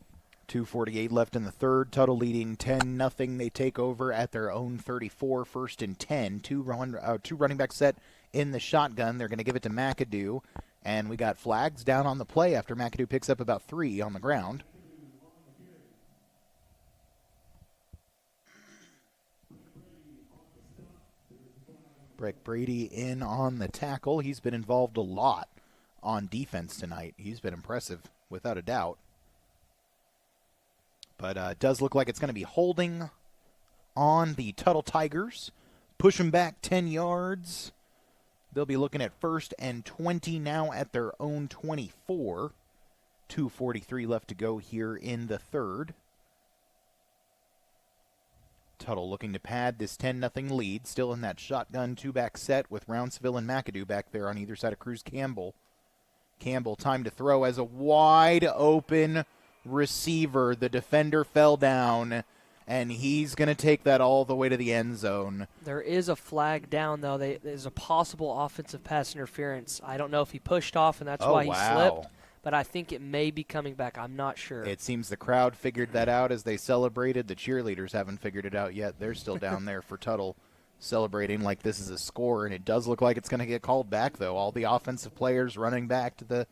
S1: 2:48 left in the third. Tuttle leading 10-0. They take over at their own 34, 1st and 10. Two running back set in the shotgun. They're going to give it to McAdoo. And we got flags down on the play after McAdoo picks up about 3 on the ground. Breck Brady in on the tackle. He's been involved a lot on defense tonight. He's been impressive, without a doubt. But it does look like it's going to be holding on the Tuttle Tigers. Push them back 10 yards. They'll be looking at 1st and 20 now at their own 24. 2:43 left to go here in the third. Tuttle looking to pad this 10-0 lead. Still in that shotgun 2-back set with Roundsville and McAdoo back there on either side of Cruz Campbell. Campbell time to throw as a wide open receiver. The defender fell down, and he's going to take that all the way to the end zone.
S4: There is a flag down, though. There's a possible offensive pass interference. I don't know if he pushed off, and that's why he slipped, but I think it may be coming back. I'm not sure.
S1: It seems the crowd figured that out as they celebrated. The cheerleaders haven't figured it out yet. They're still down there for Tuttle celebrating like this is a score, and it does look like it's going to get called back, though. All the offensive players running back to the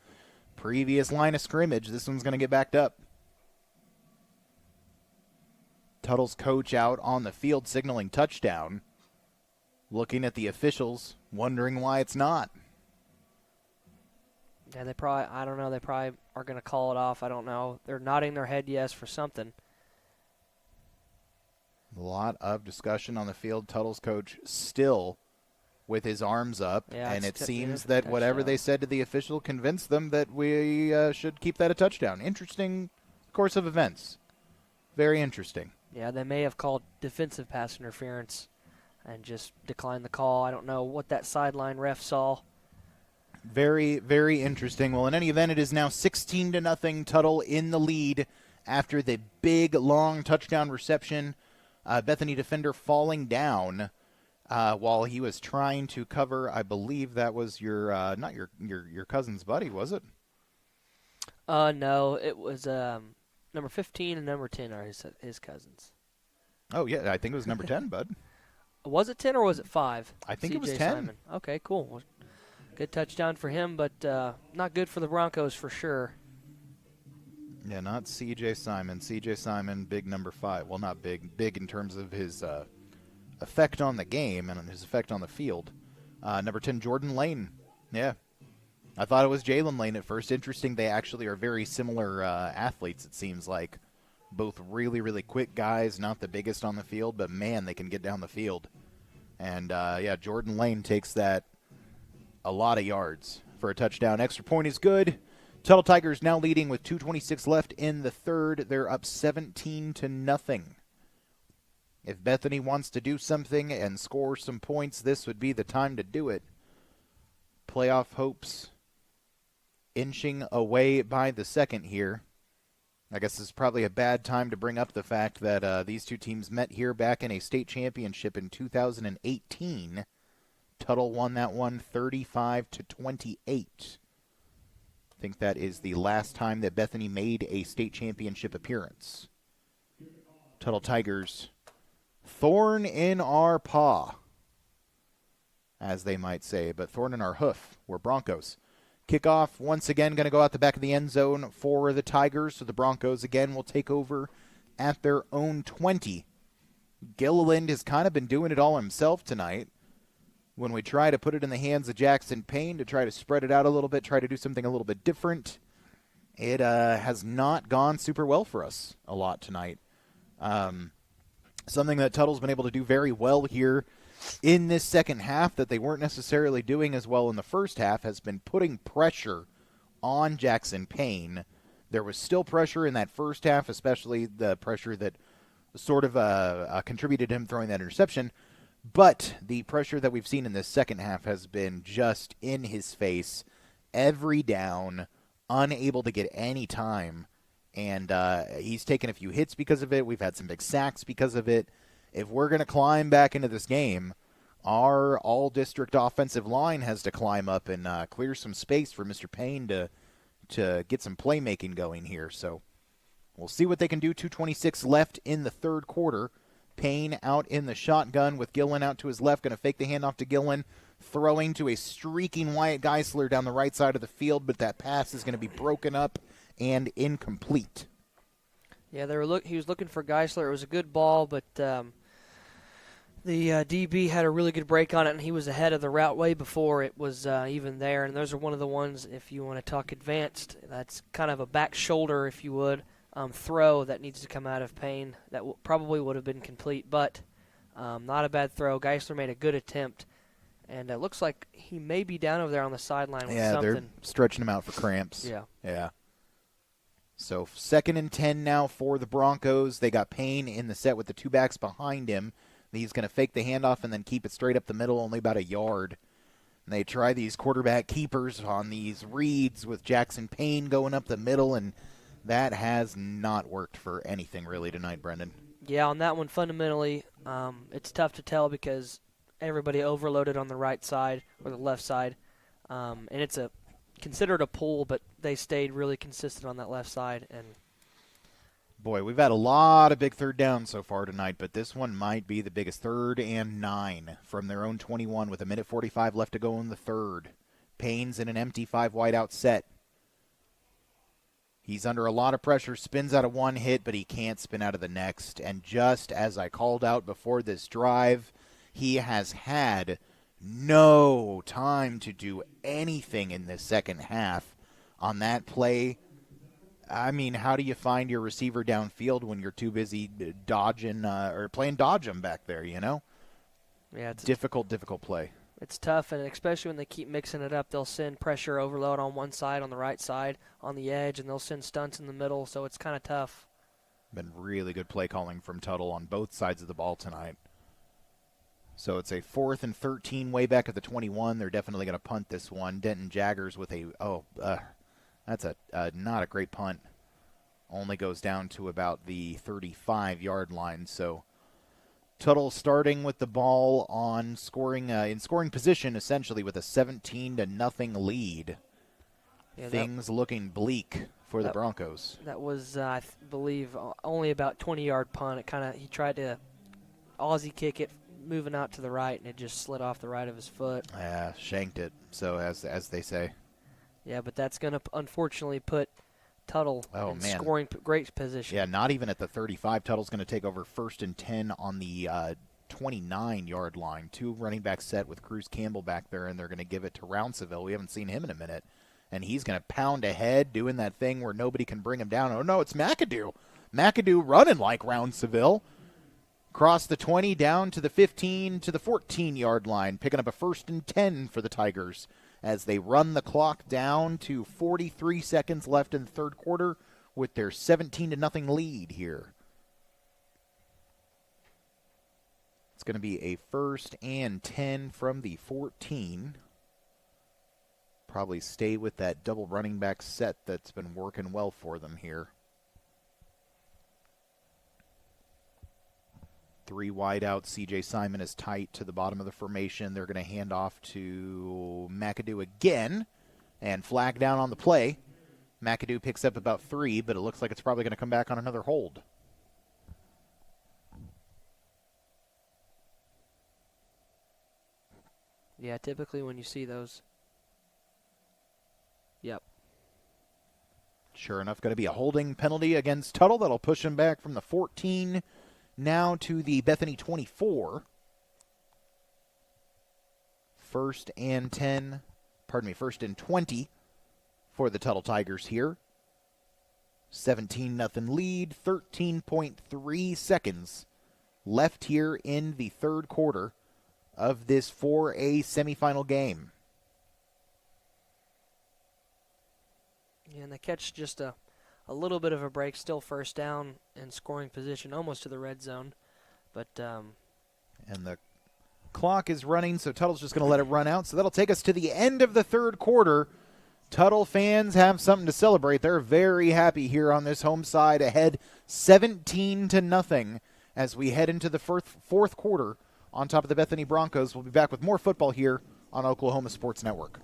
S1: previous line of scrimmage. This one's going to get backed up. Tuttle's coach out on the field signaling touchdown, looking at the officials, wondering why it's not.
S4: Yeah, they probably are going to call it off. I don't know. They're nodding their head yes for something.
S1: A lot of discussion on the field. Tuttle's coach still with his arms up, and it seems that whatever they said to the official convinced them that we should keep that a touchdown. Interesting course of events. Very interesting.
S4: Yeah, they may have called defensive pass interference and just declined the call. I don't know what that sideline ref saw.
S1: Very, very interesting. Well, in any event, it is now 16-0. Tuttle in the lead after the big, long touchdown reception. Bethany defender falling down while he was trying to cover. I believe that was your not your cousin's buddy, was it?
S4: No, it was number 15 and number 10 are his cousins.
S1: Oh yeah, I think it was number 10, bud.
S4: Was it 10 or was it 5?
S1: I think it was 10.
S4: Simon. Okay, cool. Well, good touchdown for him, but not good for the Broncos for sure.
S1: Yeah, not C.J. Simon. C.J. Simon, big number 5. Well, not big. Big in terms of his effect on the game and his effect on the field. Number 10, Jordan Lane. Yeah. I thought it was Jalen Lane at first. Interesting, they actually are very similar athletes, it seems like. Both really, really quick guys, not the biggest on the field, but, man, they can get down the field. And, yeah, Jordan Lane takes that a lot of yards for a touchdown. Extra point is good. Tuttle Tigers now leading with 2:26 left in the third. They're up 17-0. If Bethany wants to do something and score some points, this would be the time to do it. Playoff hopes inching away by the second here. I guess this is probably a bad time to bring up the fact that these two teams met here back in a state championship in 2018. Tuttle won that one 35-28. I think that is the last time that Bethany made a state championship appearance. Tuttle Tigers, thorn in our paw, as they might say, but thorn in our hoof. We're Broncos. Kickoff once again going to go out the back of the end zone for the Tigers, so the Broncos again will take over at their own 20. Gilliland has kind of been doing it all himself tonight. When we try to put it in the hands of Jackson Payne to try to spread it out a little bit, try to do something a little bit different, it has not gone super well for us a lot tonight. Something that Tuttle's been able to do very well here in this second half that they weren't necessarily doing as well in the first half has been putting pressure on Jackson Payne. There was still pressure in that first half, especially the pressure that sort of contributed to him throwing that interception. But the pressure that we've seen in this second half has been just in his face, every down, unable to get any time. And he's taken a few hits because of it. We've had some big sacks because of it. If we're going to climb back into this game, our all-district offensive line has to climb up and clear some space for Mr. Payne to get some playmaking going here. So we'll see what they can do. 2:26 left in the third quarter. Payne out in the shotgun with Gillen out to his left, going to fake the handoff to Gillen, throwing to a streaking Wyatt Geisler down the right side of the field, but that pass is going to be broken up and incomplete.
S4: Yeah, he was looking for Geisler. It was a good ball, but the DB had a really good break on it, and he was ahead of the route way before it was even there. And those are one of the ones, if you want to talk advanced, that's kind of a back shoulder, if you would, throw that needs to come out of Payne. That probably would have been complete, but not a bad throw. Geisler made a good attempt, and it looks like he may be down over there on the sideline with something.
S1: Yeah, they're stretching him out for cramps. Yeah. So 2nd and 10 now for the Broncos. They got Payne in the set with the two backs behind him. He's going to fake the handoff and then keep it straight up the middle, only about a yard. And they try these quarterback keepers on these reads with Jackson Payne going up the middle, and that has not worked for anything really tonight, Brendan.
S4: Yeah, on that one, fundamentally, it's tough to tell because everybody overloaded on the right side or the left side. And it's considered a pull, but they stayed really consistent on that left side. And
S1: Boy, we've had a lot of big third downs so far tonight, but this one might be the biggest. 3rd and 9 from their own 21 with 1:45 left to go in the third. Payne's in an empty 5-wide-out set. He's under a lot of pressure, spins out of one hit, but he can't spin out of the next. And just as I called out before this drive, he has had no time to do anything in the second half on that play. I mean, how do you find your receiver downfield when you're too busy dodging or playing dodge him back there, you know?
S4: Yeah, it's
S1: difficult play.
S4: It's tough, and especially when they keep mixing it up, they'll send pressure overload on one side, on the right side, on the edge, and they'll send stunts in the middle, so it's kind of tough.
S1: Been really good play calling from Tuttle on both sides of the ball tonight. So it's a 4th and 13 way back at the 21. They're definitely going to punt this one. Denton Jaggers with that's not a great punt. Only goes down to about the 35-yard line, so Tuttle starting with the ball on scoring in scoring position, essentially with a 17-0 lead.
S4: Yeah,
S1: Things looking bleak for the Broncos.
S4: That was, I believe, only about 20-yard punt. He tried to Aussie kick it, moving out to the right, and it just slid off the right of his foot.
S1: Yeah, shanked it. So as they say.
S4: Yeah, but that's going to unfortunately put Tuttle in scoring great position.
S1: Yeah, not even at the 35. Tuttle's going to take over 1st and 10 on the 29-yard line. 2 running back set with Cruz Campbell back there, and they're going to give it to Rounceville. We haven't seen him in a minute. And he's going to pound ahead, doing that thing where nobody can bring him down. Oh, no, it's McAdoo. McAdoo running like Rounceville. Cross the 20 down to the 15 to the 14-yard line, picking up a 1st and 10 for the Tigers as they run the clock down to 43 seconds left in the third quarter with their 17-0 lead here. It's going to be a 1st and 10 from the 14. Probably stay with that double running back set that's been working well for them here. 3 wide out. C.J. Simon is tight to the bottom of the formation. They're going to hand off to McAdoo again and flag down on the play. McAdoo picks up about 3, but it looks like it's probably going to come back on another hold.
S4: Yeah, typically when you see those. Yep.
S1: Sure enough, going to be a holding penalty against Tuttle. That'll push him back from the 14 now to the Bethany 24. 1st and 20 for the Tuttle Tigers here. 17-0 lead, 13.3 seconds left here in the third quarter of this 4A semifinal game.
S4: Yeah, and they catch just a little bit of a break, still 1st down in scoring position, almost to the red zone. But
S1: and the clock is running, so Tuttle's just going to let it run out. So that'll take us to the end of the third quarter. Tuttle fans have something to celebrate. They're very happy here on this home side, ahead 17-0 as we head into the fourth quarter on top of the Bethany Broncos. We'll be back with more football here on Oklahoma Sports Network.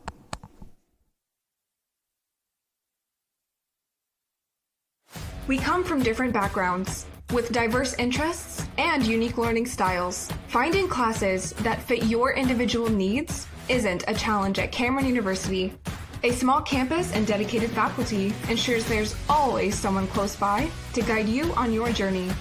S5: We come from different backgrounds, with diverse interests and unique learning styles. Finding classes that fit your individual needs isn't a challenge at Cameron University. A small campus and dedicated faculty ensures there's always someone close by to guide you on your journey.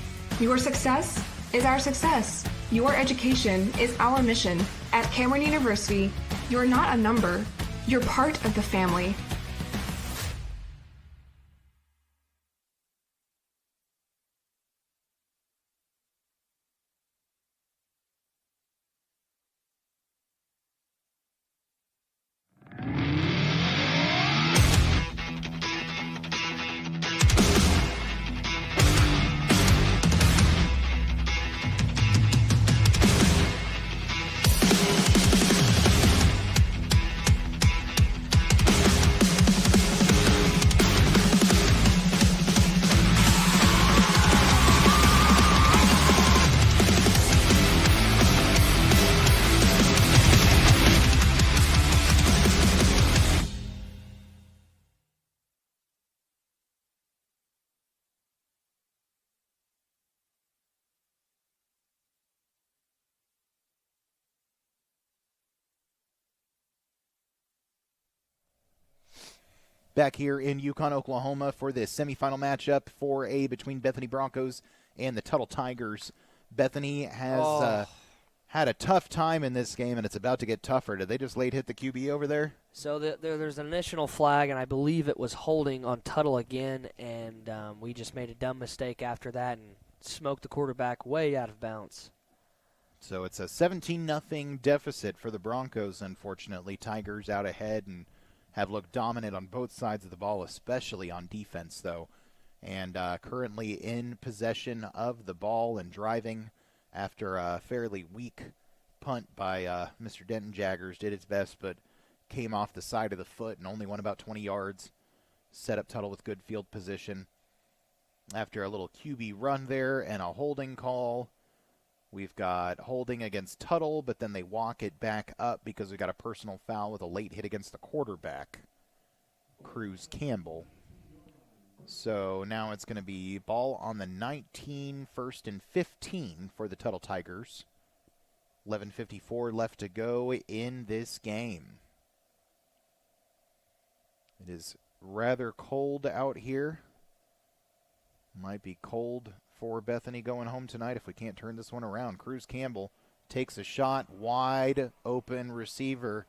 S5: Your success is our success. Your education is our mission. At Cameron University, you're not a number, you're part of the family.
S1: Back here in Yukon, Oklahoma for this semifinal matchup, 4A between Bethany Broncos and the Tuttle Tigers. Bethany has had a tough time in this game, and it's about to get tougher. Did they just late hit the QB over there?
S4: So there's an initial flag, and I believe it was holding on Tuttle again, and we just made a dumb mistake after that and smoked the quarterback way out of bounds.
S1: So it's a 17-0 deficit for the Broncos, unfortunately. Tigers out ahead and have looked dominant on both sides of the ball, especially on defense, though. And currently in possession of the ball and driving after a fairly weak punt by Mr. Denton Jaggers. Did its best, but came off the side of the foot and only went about 20 yards. Set up Tuttle with good field position. After a little QB run there and a holding call, we've got holding against Tuttle, but then they walk it back up because we got a personal foul with a late hit against the quarterback, Cruz Campbell. So now it's going to be ball on the 19, 1st and 15 for the Tuttle Tigers. 11:54 left to go in this game. It is rather cold out here. Might be cold for Bethany going home tonight if we can't turn this one around. Cruz Campbell takes a shot, wide open receiver.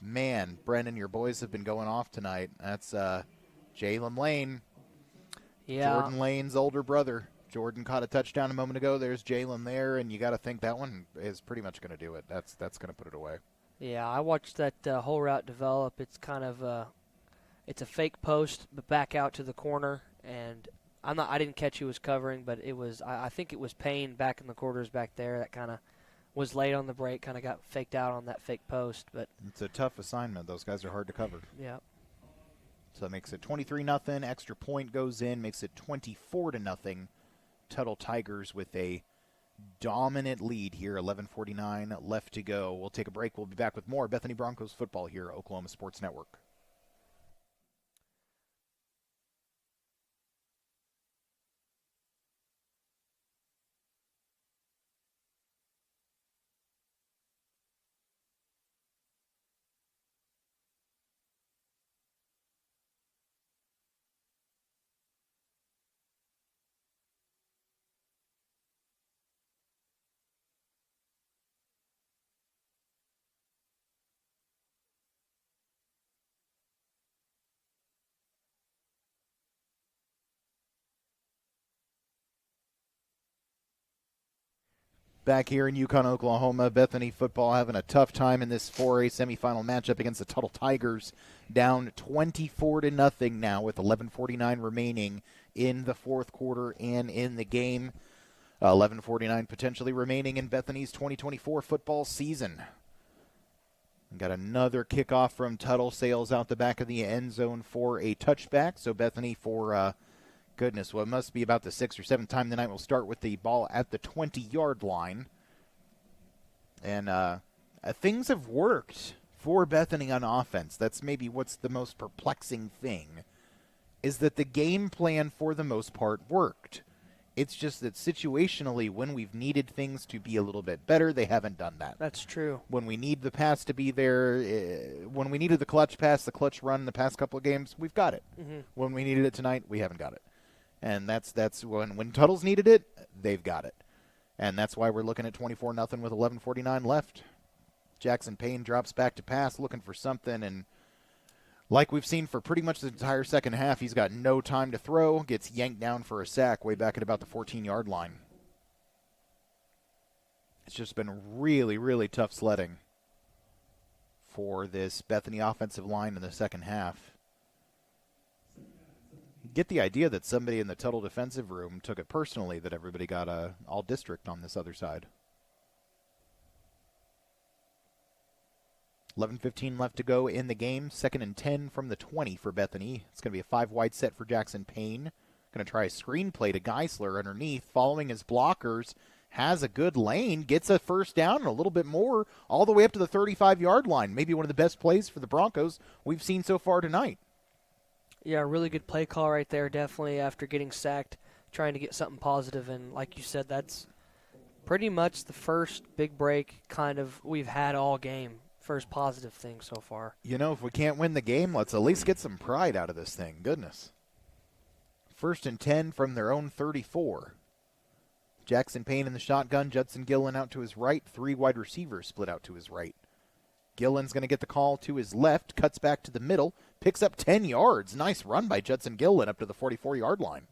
S1: Man, Brendan, your boys have been going off tonight. That's Jalen Lane, Jordan Lane's older brother. Jordan caught a touchdown a moment ago. There's Jalen there, and you got to think that one is pretty much going to do it. That's going to put it away.
S4: Yeah, I watched that whole route develop. It's kind of it's a fake post, but back out to the corner, and I didn't catch who was covering, but it was I think it was Payne back in the quarters back there that kind of was late on the break, kind of got faked out on that fake post. But
S1: it's a tough assignment. Those guys are hard to cover.
S4: Yeah.
S1: So it makes it 23-0. Extra point goes in, makes it 24-0. Tuttle Tigers with a dominant lead here. 11:49 left to go. We'll take a break. We'll be back with more Bethany Broncos football here at Oklahoma Sports Network. Back here in Yukon, Oklahoma, Bethany football having a tough time in this 4A semifinal matchup against the Tuttle Tigers. Down 24-0 now with 11:49 remaining in the fourth quarter and in the game. 11:49 potentially remaining in Bethany's 2024 football season. Got another kickoff from Tuttle, sails out the back of the end zone for a touchback. So Bethany for goodness, well, it must be about the 6th or 7th time tonight. We'll start with the ball at the 20-yard line. And things have worked for Bethany on offense. That's maybe what's the most perplexing thing, is that the game plan for the most part worked. It's just that situationally, when we've needed things to be a little bit better, they haven't done that.
S4: That's true.
S1: When we need the pass to be there, when we needed the clutch pass, the clutch run in the past couple of games, we've got it. Mm-hmm. When we needed it tonight, we haven't got it. And that's when Tuttle's needed it, they've got it. And that's why we're looking at 24-0 with 11:49 left. Jackson Payne drops back to pass, looking for something, and like we've seen for pretty much the entire second half, he's got no time to throw, gets yanked down for a sack way back at about the 14-yard line. It's just been really, really tough sledding for this Bethany offensive line in the second half. Get the idea that somebody in the Tuttle defensive room took it personally that everybody got a all-district on this other side. 11:15 left to go in the game. 2nd and 10 from the 20 for Bethany. It's going to be a 5-wide set for Jackson Payne. Going to try a screen play to Geisler underneath, following his blockers. Has a good lane, gets a first down and a little bit more, all the way up to the 35-yard line. Maybe one of the best plays for the Broncos we've seen so far tonight.
S4: Yeah, really good play call right there, definitely, after getting sacked, trying to get something positive. And like you said, that's pretty much the first big break kind of we've had all game first positive thing so far.
S1: You know, if we can't win the game, let's at least get some pride out of this thing. Goodness. 1st and 10 from their own 34. Jackson Payne in the shotgun. Judson Gillen out to his right. 3 wide receivers split out to his right. Gillen's going to get the call to his left. Cuts back to the middle. Picks up 10 yards. Nice run by Judson Gillen up to the 44-yard line.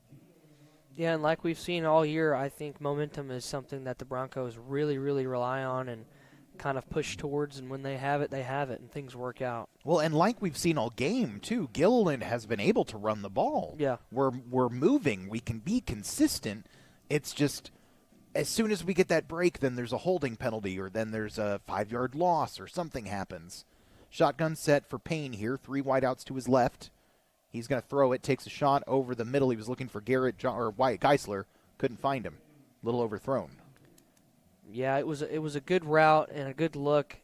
S4: Yeah, and like we've seen all year, I think momentum is something that the Broncos really, really rely on and kind of push towards, and when they have it, and things work out.
S1: Well, and like we've seen all game, too, Gillen has been able to run the ball.
S4: Yeah.
S1: We're moving. We can be consistent. It's just as soon as we get that break, then there's a holding penalty or then there's a 5-yard loss or something happens. Shotgun set for Payne here. 3 wideouts to his left. He's going to throw it, takes a shot over the middle. He was looking for Wyatt Geisler. Couldn't find him. A little overthrown.
S4: Yeah, it was a good route and a good look.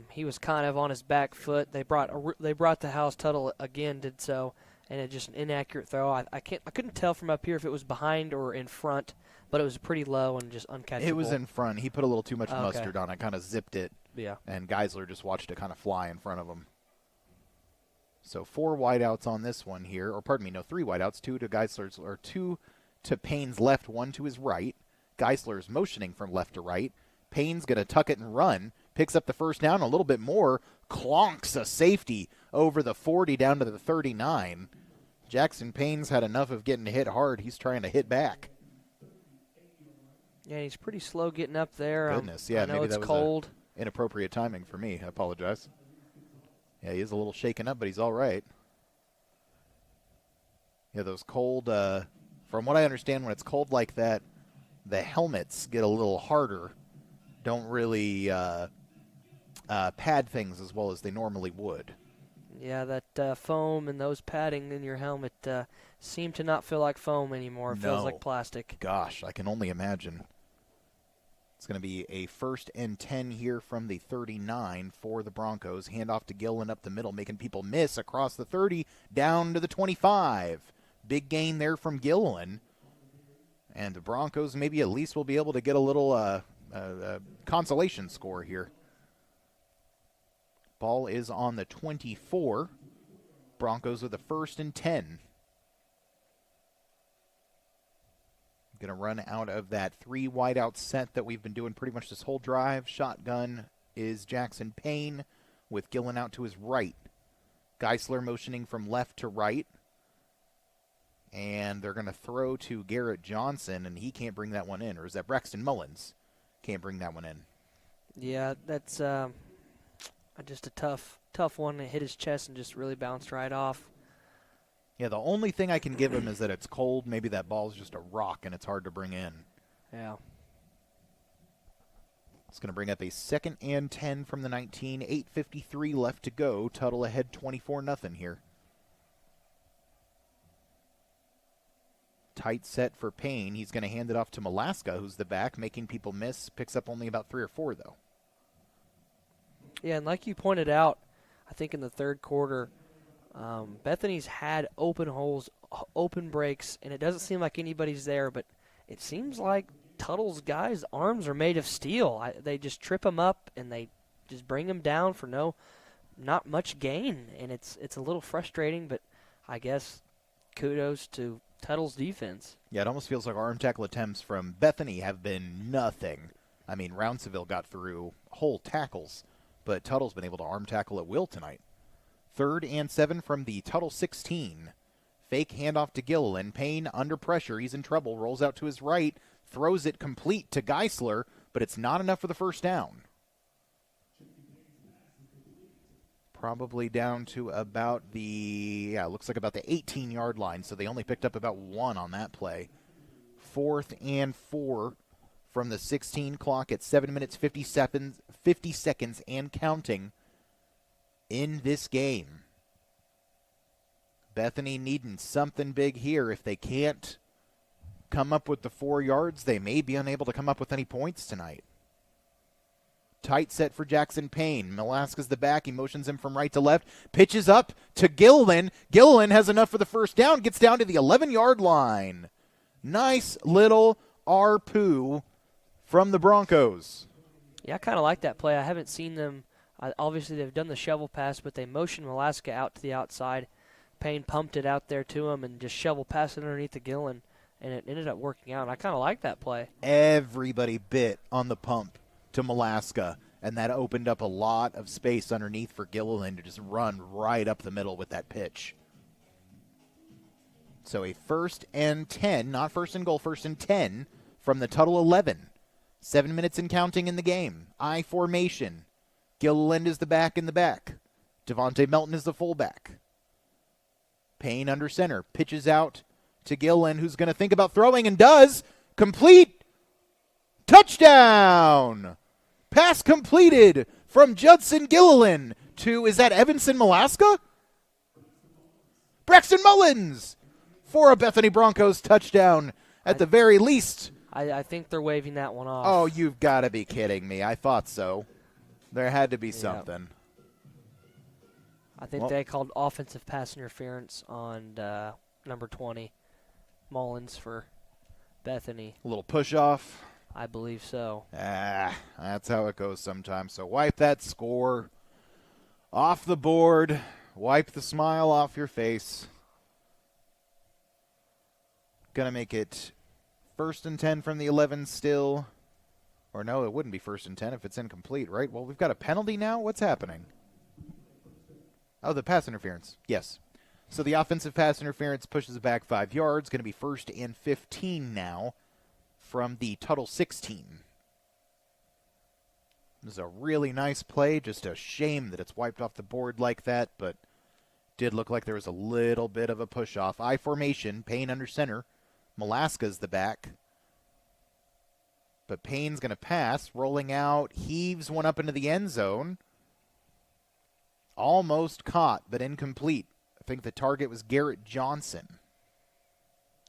S4: He was kind of on his back foot. They brought the house. Tuttle again did so, and it just an inaccurate throw. I couldn't tell from up here if it was behind or in front, but it was pretty low and just uncatchable.
S1: It was in front. He put a little too much mustard on it, kind of zipped it.
S4: Yeah.
S1: And Geisler just watched it kind of fly in front of him. So 4 wideouts on this one here, or pardon me, no, 3 wideouts, 2 to Geisler's, or 2 to Payne's left, 1 to his right. Geisler's motioning from left to right. Payne's going to tuck it and run, picks up the first down a little bit more, clonks a safety over the 40 down to the 39. Jackson Payne's had enough of getting hit hard. He's trying to hit back.
S4: Yeah, he's pretty slow getting up there.
S1: Goodness, yeah,
S4: I know
S1: maybe
S4: it's
S1: that was
S4: cold.
S1: Inappropriate timing for me. I apologize. Yeah, he is a little shaken up, but he's all right. Yeah, those cold, from what I understand, when it's cold like that, the helmets get a little harder, don't really pad things as well as they normally would.
S4: Yeah, that foam and those padding in your helmet seem to not feel like foam anymore. It feels like plastic.
S1: Gosh, I can only imagine. It's going to be a 1st and 10 here from the 39 for the Broncos. Handoff to Gillen up the middle, making people miss across the 30, down to the 25. Big gain there from Gillen. And the Broncos maybe at least will be able to get a little consolation score here. Ball is on the 24. Broncos with a 1st and 10. Going to run out of that 3 wideout set that we've been doing pretty much this whole drive. Shotgun is Jackson Payne with Gillen out to his right. Geisler motioning from left to right. And they're going to throw to Garrett Johnson, and he can't bring that one in. Or is that Braxton Mullins? Can't bring that one in.
S4: Yeah, that's just a tough one. It hit his chest and just really bounced right off.
S1: Yeah, the only thing I can give him is that it's cold. Maybe that ball's just a rock and it's hard to bring in.
S4: Yeah.
S1: It's going to bring up a 2nd and 10 from the 19. 8:53 left to go. Tuttle ahead 24-0 here. Tight set for Payne. He's going to hand it off to Malaska, who's the back, making people miss. Picks up only about 3 or 4, though.
S4: Yeah, and like you pointed out, I think in the third quarter, Bethany's had open holes, open breaks, and it doesn't seem like anybody's there, but it seems like Tuttle's guys' arms are made of steel. They just trip them up, and they just bring them down for not much gain, and it's a little frustrating, but I guess kudos to Tuttle's defense.
S1: Yeah, it almost feels like arm tackle attempts from Bethany have been nothing. I mean, Rounceville got through whole tackles, but Tuttle's been able to arm tackle at will tonight. 3rd and 7 from the Tuttle 16. Fake handoff to Gillen. Payne under pressure. He's in trouble. Rolls out to his right. Throws it complete to Geisler, but it's not enough for the first down. Probably down to about looks like about the 18-yard line, so they only picked up about 1 on that play. 4th and 4 from the 16 clock at 7 minutes 50 seconds and counting in this game. Bethany needing something big here. If they can't come up with the 4 yards, they may be unable to come up with any points tonight. Tight set for Jackson Payne. Malaska's the back. He motions him from right to left. Pitches up to Gillen. Gillen has enough for the first down. Gets down to the 11-yard line. Nice little RPO from the Broncos.
S4: Yeah, I kind of like that play. I haven't seen them Obviously, they've done the shovel pass, but they motioned Malaska out to the outside. Payne pumped it out there to him and just shovel passed it underneath the Gillen, and it ended up working out. I kind of like that play.
S1: Everybody bit on the pump to Malaska, and that opened up a lot of space underneath for Gilliland to just run right up the middle with that pitch. So a 1st and 10, not first and goal, 1st and 10 from the Tuttle 11. 7 minutes and counting in the game. I formation. Gilliland is the back in the back. Devontae Melton is the fullback. Payne under center. Pitches out to Gilliland, who's going to think about throwing, and does. Complete. Touchdown. Pass completed from Judson Gilliland to, is that Evanson Malaska? Braxton Mullins for a Bethany Broncos touchdown at the very least.
S4: I think they're waving that one off.
S1: Oh, you've got to be kidding me. I thought so. There had to be something.
S4: I think they called offensive pass interference on number 20, Mullins, for Bethany.
S1: A little push-off.
S4: I believe so.
S1: That's how it goes sometimes. So wipe that score off the board. Wipe the smile off your face. Gonna make it 1st and 10 from the 11 still. Or no, it wouldn't be 1st and 10 if it's incomplete, right? Well, we've got a penalty now? What's happening? Oh, the pass interference. Yes. So the offensive pass interference pushes it back 5 yards. Going to be 1st and 15 now from the Tuttle 16. This is a really nice play. Just a shame that it's wiped off the board like that, but did look like there was a little bit of a push-off. I formation, Payne under center. Malaska's the back. But Payne's going to pass, rolling out, heaves one up into the end zone. Almost caught, but incomplete. I think the target was Garrett Johnson.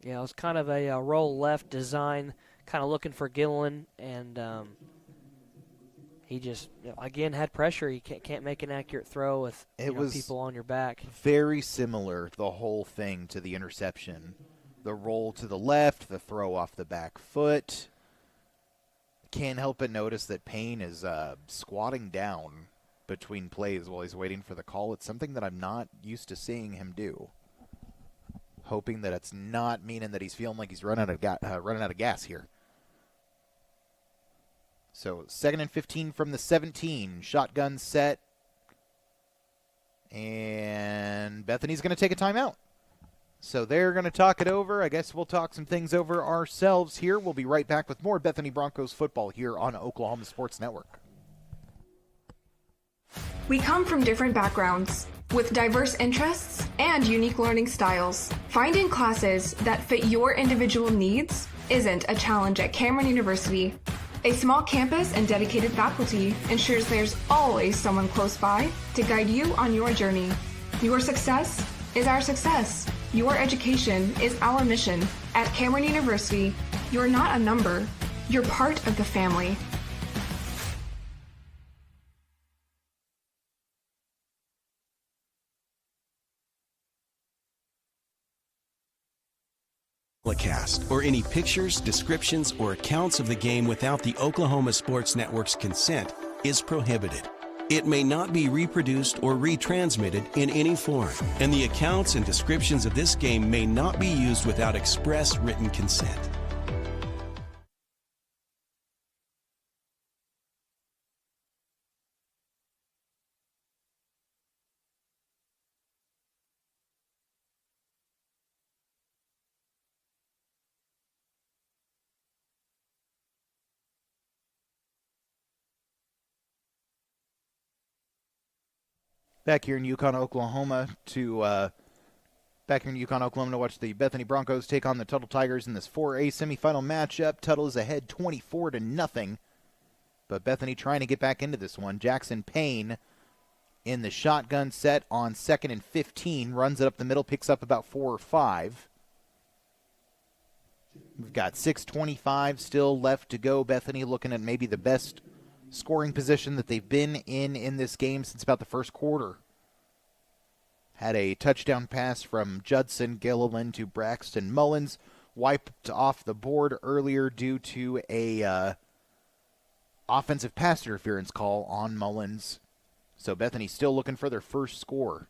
S4: Yeah, it was kind of a roll left design, kind of looking for Gilliland, and he just, again, had pressure. He can't make an accurate throw with people on your back.
S1: Very similar, the whole thing, to the interception. The roll to the left, the throw off the back foot. Can't help but notice that Payne is squatting down between plays while he's waiting for the call. It's something that I'm not used to seeing him do. Hoping that it's not meaning that he's feeling like he's running out of gas here. So 2nd and 15 from the 17. Shotgun set. And Bethany's going to take a timeout. So they're going to talk it over. I guess we'll talk some things over ourselves here. We'll be right back with more Bethany Broncos football here on Oklahoma Sports Network.
S5: We come from different backgrounds with diverse interests and unique learning styles. Finding classes that fit your individual needs isn't a challenge at Cameron University. A small campus and dedicated faculty ensures there's always someone close by to guide you on your journey. Your success is our success. Your education is our mission. At Cameron University, you're not a number, you're part of the family.
S6: Telecast or any pictures, descriptions, or accounts of the game without the Oklahoma Sports Network's consent is prohibited. It may not be reproduced or retransmitted in any form, and the accounts and descriptions of this game may not be used without express written consent.
S1: Back here in Yukon, Oklahoma to watch the Bethany Broncos take on the Tuttle Tigers in this 4A semifinal matchup. Tuttle is ahead 24-0, but Bethany trying to get back into this one. Jackson Payne in the shotgun set on 2nd and 15, runs it up the middle, picks up about 4 or 5. We've got 6:25 still left to go. Bethany looking at maybe the best scoring position that they've been in this game since about the first quarter. Had a touchdown pass from Judson Gilliland to Braxton Mullins, wiped off the board earlier due to a offensive pass interference call on Mullins So Bethany still looking for their first score.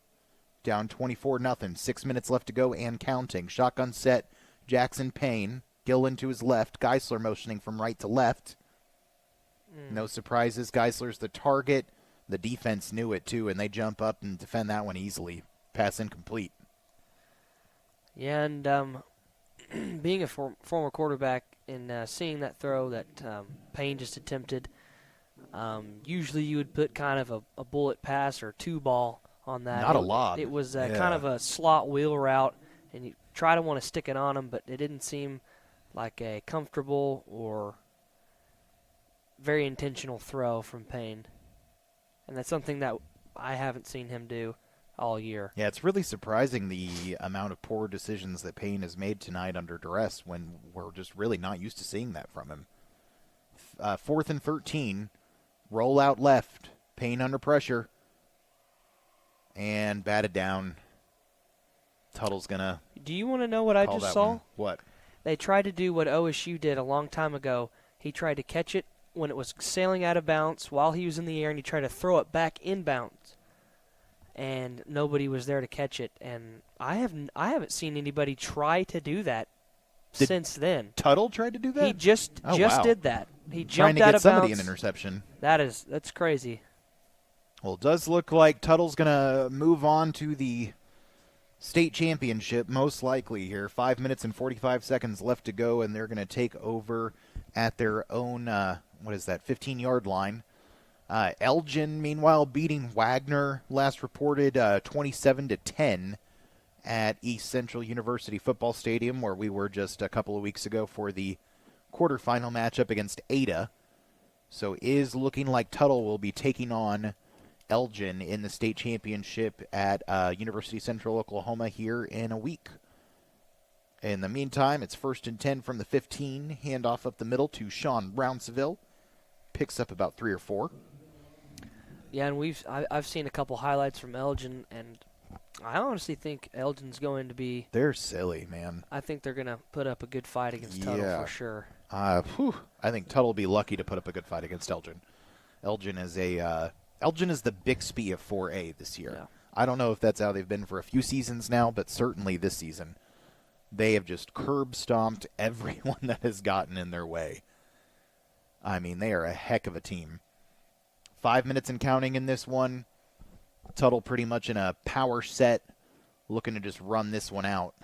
S1: Down 24-0. 6 minutes left to go and counting. Shotgun set, Jackson Payne. Gillen to his left. Geisler motioning from right to left. No surprises. Geisler's the target. The defense knew it, too, and they jump up and defend that one easily. Pass incomplete.
S4: Yeah, and being a former quarterback and seeing that throw that Payne just attempted, usually you would put kind of a bullet pass or two ball on that.
S1: Not a lob.
S4: It was kind of a slot wheel route, and you try to want to stick it on him, but it didn't seem like a comfortable or very intentional throw from Payne. And that's something that I haven't seen him do all year.
S1: Yeah, it's really surprising the amount of poor decisions that Payne has made tonight under duress when we're just really not used to seeing that from him. 4th and 13, roll out left, Payne under pressure, and batted down. Tuttle's going to
S4: Do you want to know what I just saw?
S1: One. What?
S4: They tried to do what OSU did a long time ago. He tried to catch it when it was sailing out of bounds while he was in the air, and he tried to throw it back inbounds. And nobody was there to catch it. And I haven't seen anybody try to do that since then.
S1: Tuttle tried to do that?
S4: He just
S1: wow.
S4: did that. He
S1: trying
S4: jumped
S1: to
S4: out
S1: get
S4: of
S1: somebody
S4: bounds.
S1: an interception.
S4: That's crazy.
S1: Well, it does look like Tuttle's going to move on to the state championship, most likely here. 5 minutes and 45 seconds left to go, and they're going to take over at their own, 15-yard line. Elgin, meanwhile, beating Wagner, last reported 27-10 at East Central University Football Stadium, where we were just a couple of weeks ago for the quarterfinal matchup against Ada. So is looking like Tuttle will be taking on Elgin in the state championship at University Central Oklahoma here in a week. In the meantime, it's 1st and 10 from the 15. Handoff up the middle to Sean Brownsville. Picks up about 3 or 4.
S4: Yeah, and I've seen a couple highlights from Elgin, and I honestly think Elgin's going to be.
S1: They're silly, man.
S4: I think they're going to put up a good fight against Tuttle for sure.
S1: I think Tuttle will be lucky to put up a good fight against Elgin. Elgin is the Bixby of 4A this year.
S4: Yeah.
S1: I don't know if that's how they've been for a few seasons now, but certainly this season. They have just curb-stomped everyone that has gotten in their way. I mean, they are a heck of a team. 5 minutes and counting in this one. Tuttle pretty much in a power set, looking to just run this one out.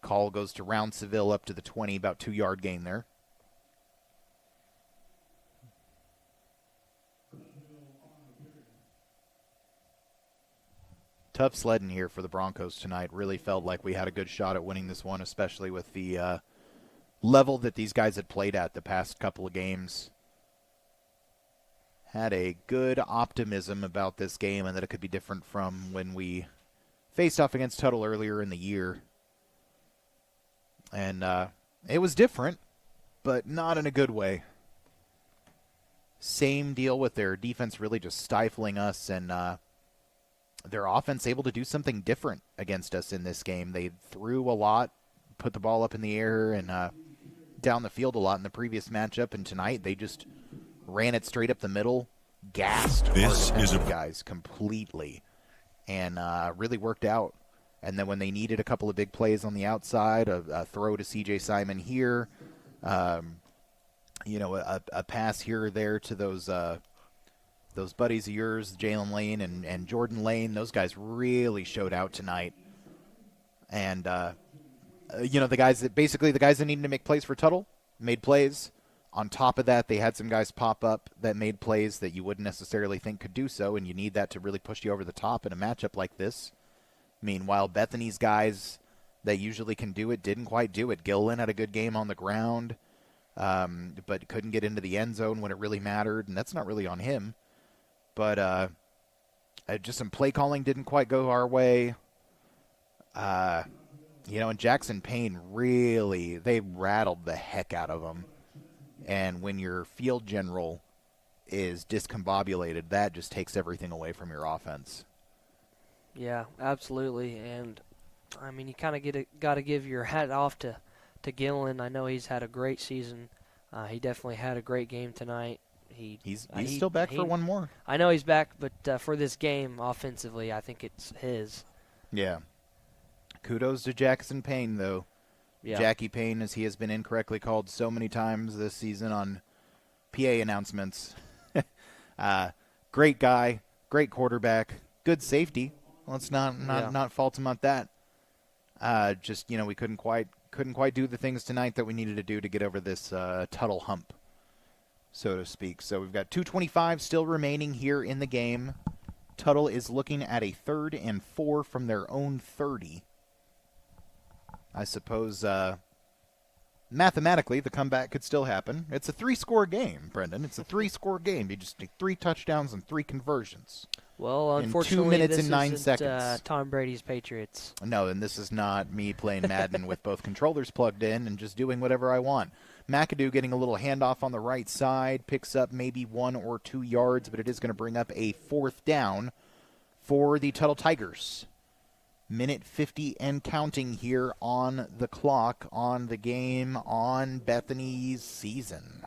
S1: Call goes to Rounceville up to the 20, about 2-yard gain there. Tough sledding here for the Broncos tonight. Really felt like we had a good shot at winning this one, especially with the level that these guys had played at the past couple of games. Had a good optimism about this game and that it could be different from when we faced off against Tuttle earlier in the year. And it was different, but not in a good way. Same deal with their defense really just stifling us, and their offense able to do something different against us in this game. They threw a lot, put the ball up in the air, and down the field a lot in the previous matchup, and tonight they just ran it straight up the middle, gassed our guys completely, and really worked out. And then when they needed a couple of big plays on the outside, a throw to C.J. Simon here, a pass here or there to those buddies of yours, Jalen Lane and Jordan Lane, those guys really showed out tonight. And, the guys that needed to make plays for Tuttle made plays. On top of that, they had some guys pop up that made plays that you wouldn't necessarily think could do so, and you need that to really push you over the top in a matchup like this. Meanwhile, Bethany's guys that usually can do it didn't quite do it. Gillen had a good game on the ground, but couldn't get into the end zone when it really mattered, and that's not really on him. But just some play calling didn't quite go our way. And Jackson Payne really, they rattled the heck out of him. And when your field general is discombobulated, that just takes everything away from your offense.
S4: Yeah, absolutely. And, I mean, you kind of got to give your hat off to Gillen. I know he's had a great season. He definitely had a great game tonight.
S1: He's still back for one more.
S4: I know he's back, but for this game, offensively, I think it's his.
S1: Yeah. Kudos to Jackson Payne, though.
S4: Yeah.
S1: Jackie Payne, as he has been incorrectly called so many times this season on PA announcements. Great guy, great quarterback, good safety. Let's not fault him on that. Just we couldn't quite do the things tonight that we needed to do to get over this Tuttle hump, so to speak. So we've got 2:25 still remaining here in the game. Tuttle is looking at a 3rd and 4 from their own 30. I suppose mathematically the comeback could still happen. It's a 3-score game, Brendan. It's a 3-score game. You just need 3 touchdowns and 3 conversions.
S4: Well, unfortunately,
S1: in 2 minutes
S4: this
S1: and 9
S4: isn't,
S1: seconds.
S4: Tom Brady's Patriots.
S1: No, and this is not me playing Madden with both controllers plugged in and just doing whatever I want. McAdoo getting a little handoff on the right side, picks up maybe 1 or 2 yards, but it is going to bring up a 4th down for the Tuttle Tigers. Minute 50 and counting here on the clock, on the game, on Bethany's season.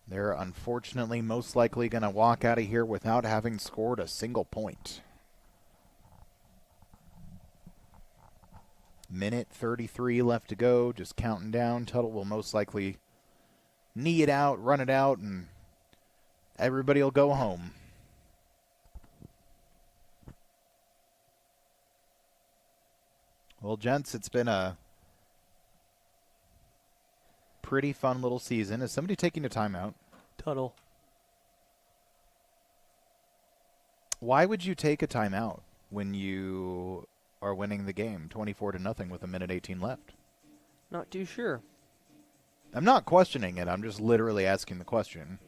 S1: They're unfortunately most likely going to walk out of here without having scored a single point. Minute 33 left to go, just counting down. Tuttle will most likely knee it out, run it out, and everybody will go home. Well, gents, it's been a pretty fun little season. Is somebody taking a timeout?
S4: Tuttle.
S1: Why would you take a timeout when you are winning the game 24-0 with 1:18 left?
S4: Not too sure.
S1: I'm not questioning it. I'm just literally asking the question.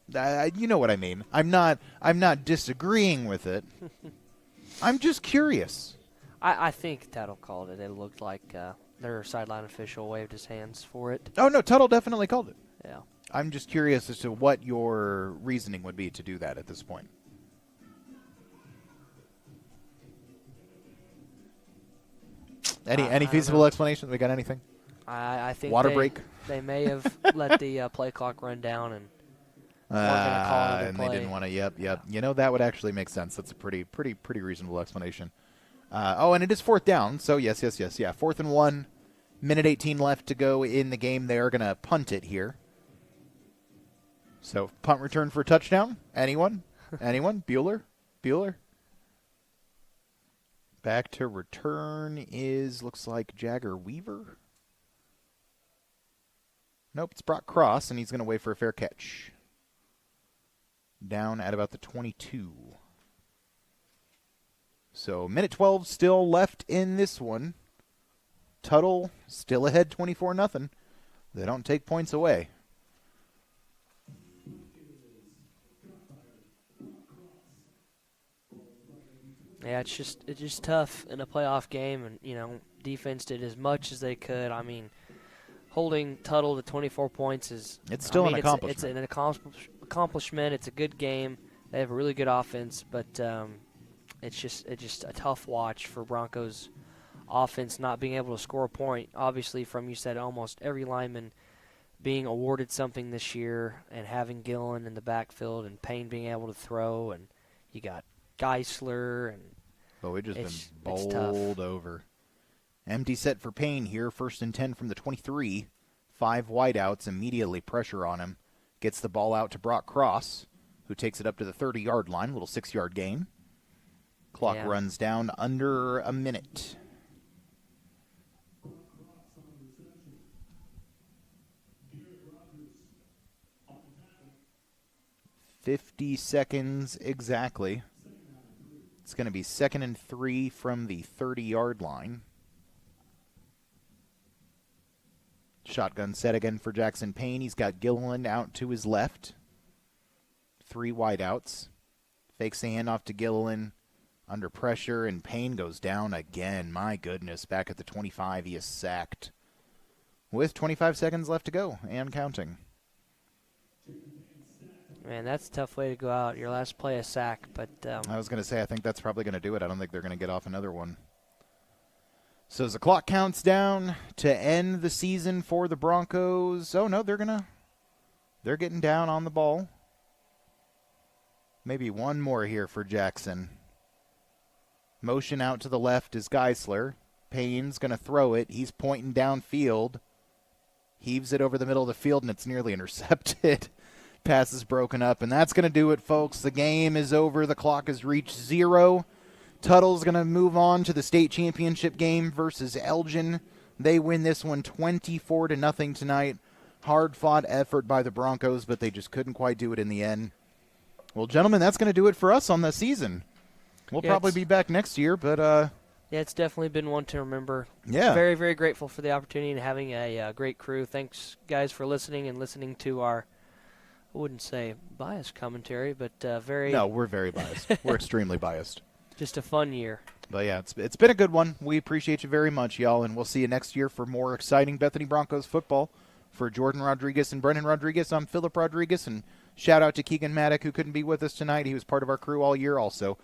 S1: You know what I mean. I'm not disagreeing with it. I'm just curious.
S4: I think Tuttle called it. It looked like their sideline official waved his hands for it.
S1: Oh, no, Tuttle definitely called it.
S4: Yeah.
S1: I'm just curious as to what your reasoning would be to do that at this point. Any feasible explanation? We got anything?
S4: I think
S1: water break.
S4: They may have let the play clock run down and weren't going to call another play.
S1: They didn't want to. Yep. You know, that would actually make sense. That's a pretty reasonable explanation. And it is 4th down. So yes. Yeah, 4th and 1. Minute 18 left to go in the game. They are going to punt it here. So punt return for a touchdown. Anyone? Bueller. Back to return looks like Jagger Weaver. Nope, it's Brock Cross, and he's going to wait for a fair catch. Down at about the 22. So minute 12 still left in this one. Tuttle still ahead 24-0. They don't take points away.
S4: Yeah, it's just tough in a playoff game, and defense did as much as they could. I mean, holding Tuttle to 24 points is
S1: an accomplishment.
S4: It's an accomplishment. It's a good game. They have a really good offense, but it's just a tough watch for Broncos offense not being able to score a point. Obviously, from you said almost every lineman being awarded something this year, and having Gillen in the backfield and Payne being able to throw, and you got Geisler, and
S1: but we've just been bowled over. Empty set for Payne here. 1st and 10 from the 23. 5 wideouts. Immediately pressure on him. Gets the ball out to Brock Cross, who takes it up to the 30-yard line. Little 6-yard gain. Clock runs down under a minute. $50 seconds exactly. It's going to be 2nd and 3 from the 30-yard line. Shotgun set again for Jackson Payne. He's got Gilliland out to his left. 3 wideouts. Fakes the handoff to Gilliland. Under pressure, and Payne goes down again. My goodness, back at the 25, he is sacked. With 25 seconds left to go, and counting.
S4: Man, that's a tough way to go out. Your last play, a sack, but...
S1: I was going to say, I think that's probably going to do it. I don't think they're going to get off another one. So as the clock counts down to end the season for the Broncos, oh no, they're getting down on the ball. Maybe one more here for Jackson. Motion out to the left is Geisler. Payne's going to throw it. He's pointing downfield. Heaves it over the middle of the field, and it's nearly intercepted. Pass is broken up, and that's going to do it, folks. The game is over. The clock has reached 0. Tuttle's going to move on to the state championship game versus Elgin. They win this one 24-0 tonight. Hard-fought effort by the Broncos, but they just couldn't quite do it in the end. Well, gentlemen, that's going to do it for us on the season. We'll probably be back next year, but
S4: yeah, it's definitely been one to remember.
S1: Yeah.
S4: Very, very grateful for the opportunity and having a great crew. Thanks, guys, for listening and listening to our, I wouldn't say biased commentary, but very.
S1: No, we're very biased. We're extremely biased.
S4: Just a fun year.
S1: But yeah, it's been a good one. We appreciate you very much, y'all, and we'll see you next year for more exciting Bethany Broncos football. For Jordan Rodriguez and Brennan Rodriguez, I'm Philip Rodriguez, and shout out to Keegan Maddock, who couldn't be with us tonight. He was part of our crew all year also.